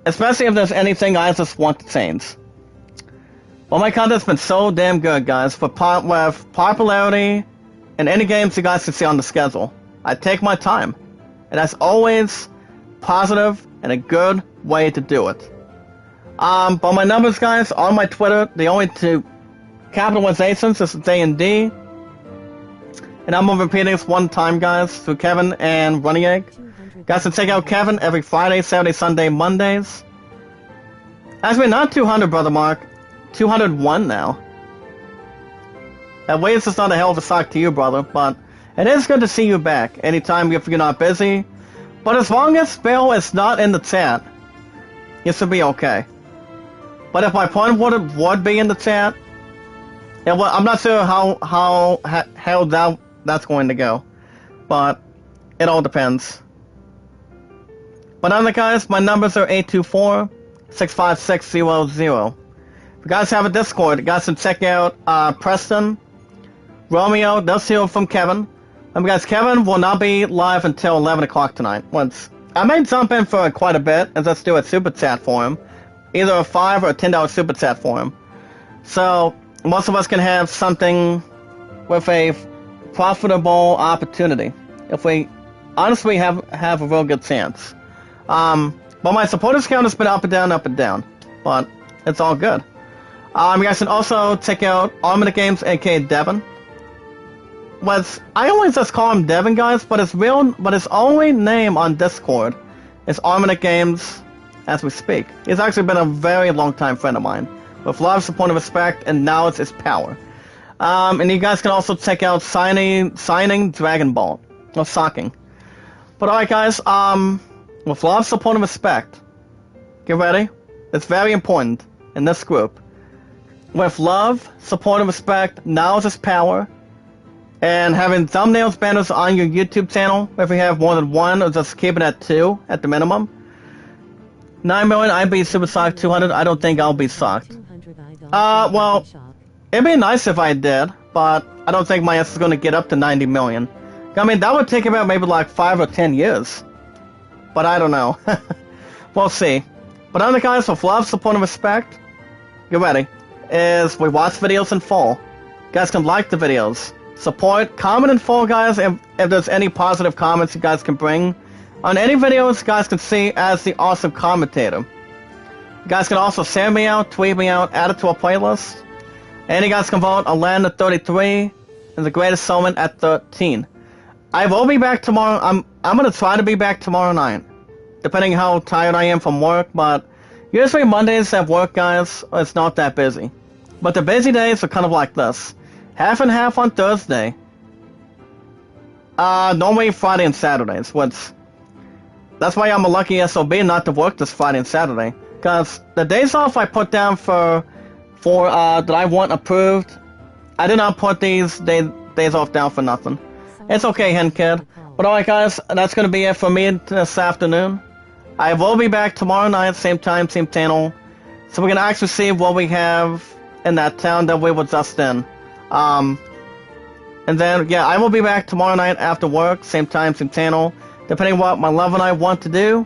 Especially if there's anything I just want to change. Well, my content's been so damn good, guys, with popularity and any games you guys can see on the schedule. I take my time. And that's always positive and a good way to do it. But my numbers, guys, on my Twitter, the only 2 capitalizations is J and D. And I'm repeating this one time, guys, through Kevin and Running Egg. Guys can check out Kevin every Friday, Saturday, Sunday, Mondays. Actually, not 200, Brother Mark. 201 now. At least it's not a hell of a sock to you, brother, but it is good to see you back anytime if you're not busy. But as long as Bill is not in the chat, you should be okay. But if my point would be in the chat, I'm not sure how that's going to go. But it all depends. But other guys, my numbers are 824-65600. If you guys have a Discord, you guys can check out Preston, Romeo, they'll hear from Kevin. And guys, Kevin will not be live until 11 o'clock tonight. I may jump in for quite a bit and just do a super chat for him. Either a $5 or a $10 super chat for him. So, most of us can have something with a profitable opportunity. If we honestly have a real good chance. But my supporters count has been up and down. But it's all good. You guys can also check out Armament Games, aka Devin. I always just call him Devin, guys, but his only name on Discord is Armament Games as we speak. He's actually been a very long time friend of mine, with love, support, and respect, and knowledge is power. And you guys can also check out signing Dragon Ball, or Socking. But alright, guys, with love, support, and respect, get ready. It's very important in this group. With love, support, and respect, knowledge is power. And having thumbnails, banners on your YouTube channel, if you have more than 1, or just keep it at 2 at the minimum. 9 million, I'd be super socked. 200, I don't think I'll be socked. Well, it'd be nice if I did, but I don't think my ass is going to get up to 90 million. I mean, that would take about maybe like 5 or 10 years. But I don't know. We'll see. But other guys, with love, support, and respect, get ready. We watch videos in full. You guys can like the videos. Support, comment in full, guys, if there's any positive comments you guys can bring. On any videos, you guys can see as the awesome commentator. You guys can also send me out, tweet me out, add it to a playlist. And you guys can vote a land at 33 and the greatest summon at 13. I will be back tomorrow. I'm going to try to be back tomorrow night, depending how tired I am from work, but usually Mondays at work, guys, it's not that busy. But the busy days are kind of like this. Half and half on Thursday. Normally Friday and Saturdays, that's why I'm a lucky SOB not to work this Friday and Saturday. Because the days off I put down for that I want approved, I did not put these days off down for nothing. It's okay, hen kid. But alright, guys, that's gonna be it for me this afternoon. I will be back tomorrow night, same time, same channel. So we're gonna actually see what we have in that town that we were just in. And then, yeah, I will be back tomorrow night after work, same time, same channel, depending what my love and I want to do.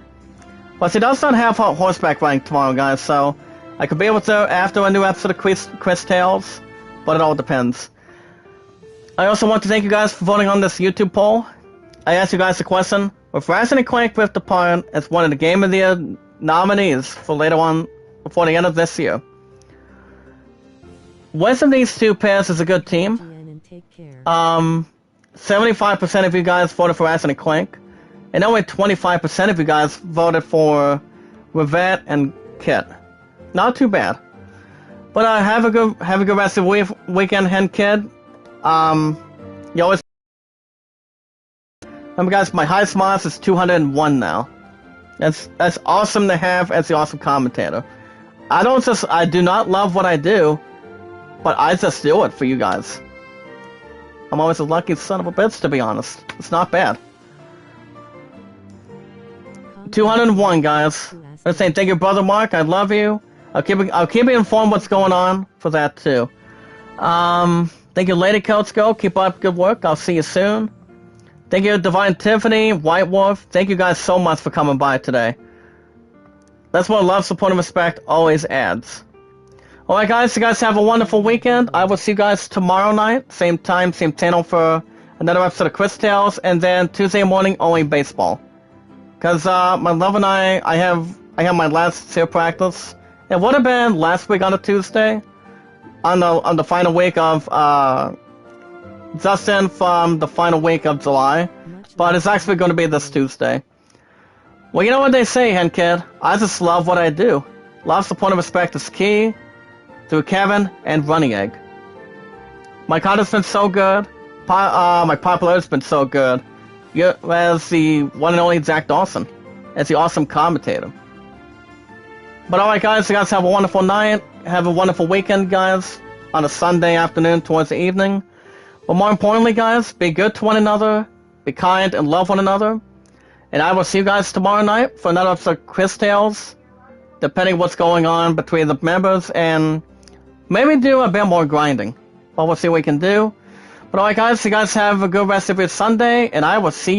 But she does not have horseback riding tomorrow, guys, so I could be able to after a new episode of Cris Tales, but it all depends. I also want to thank you guys for voting on this YouTube poll. I asked you guys a question, with Ratchet & Clank Rift Apart as one of the Game of the Year nominees for later on, before the end of this year. Which of these two pairs is a good team? GN and take care. 75% of you guys voted for Ass and Clank, and only 25% of you guys voted for Rivette and Kit. Not too bad. But have a good rest of the weekend, Hen Kid. You always remember, guys. My highest mods is 201 now. That's awesome to have as the awesome commentator. I do not love what I do, but I just do it for you guys. I'm always a lucky son of a bitch, to be honest. It's not bad. 201, guys. I'm saying thank you, brother Mark. I love you. I'll keep you informed what's going on for that too. Thank you, Lady Coach Go. Keep up good work. I'll see you soon. Thank you, Divine Tiffany, White Wolf. Thank you guys so much for coming by today. That's what love, support, and respect always adds. Alright guys, you guys have a wonderful weekend. I will see you guys tomorrow night, same time, same channel for another episode of Cris Tales, and then Tuesday morning only baseball. Cause my love and I have my last cheer practice. It would have been last week on a Tuesday, on the final week of Justin from the final week of July, but it's actually going to be this Tuesday. Well, you know what they say, Hen Kid. I just love what I do. Love, support, and respect is key. Through Kevin and Running Egg. My content's been so good. My popularity's been so good. As the one and only Zach Dawson. As the awesome commentator. But alright guys, you guys have a wonderful night. Have a wonderful weekend, guys. On a Sunday afternoon towards the evening. But more importantly, guys, be good to one another. Be kind and love one another. And I will see you guys tomorrow night for another episode of Cris Tales. Depending what's going on between the members, and maybe do a bit more grinding. But we'll see what we can do. But alright guys, you guys have a good rest of your Sunday, and I will see you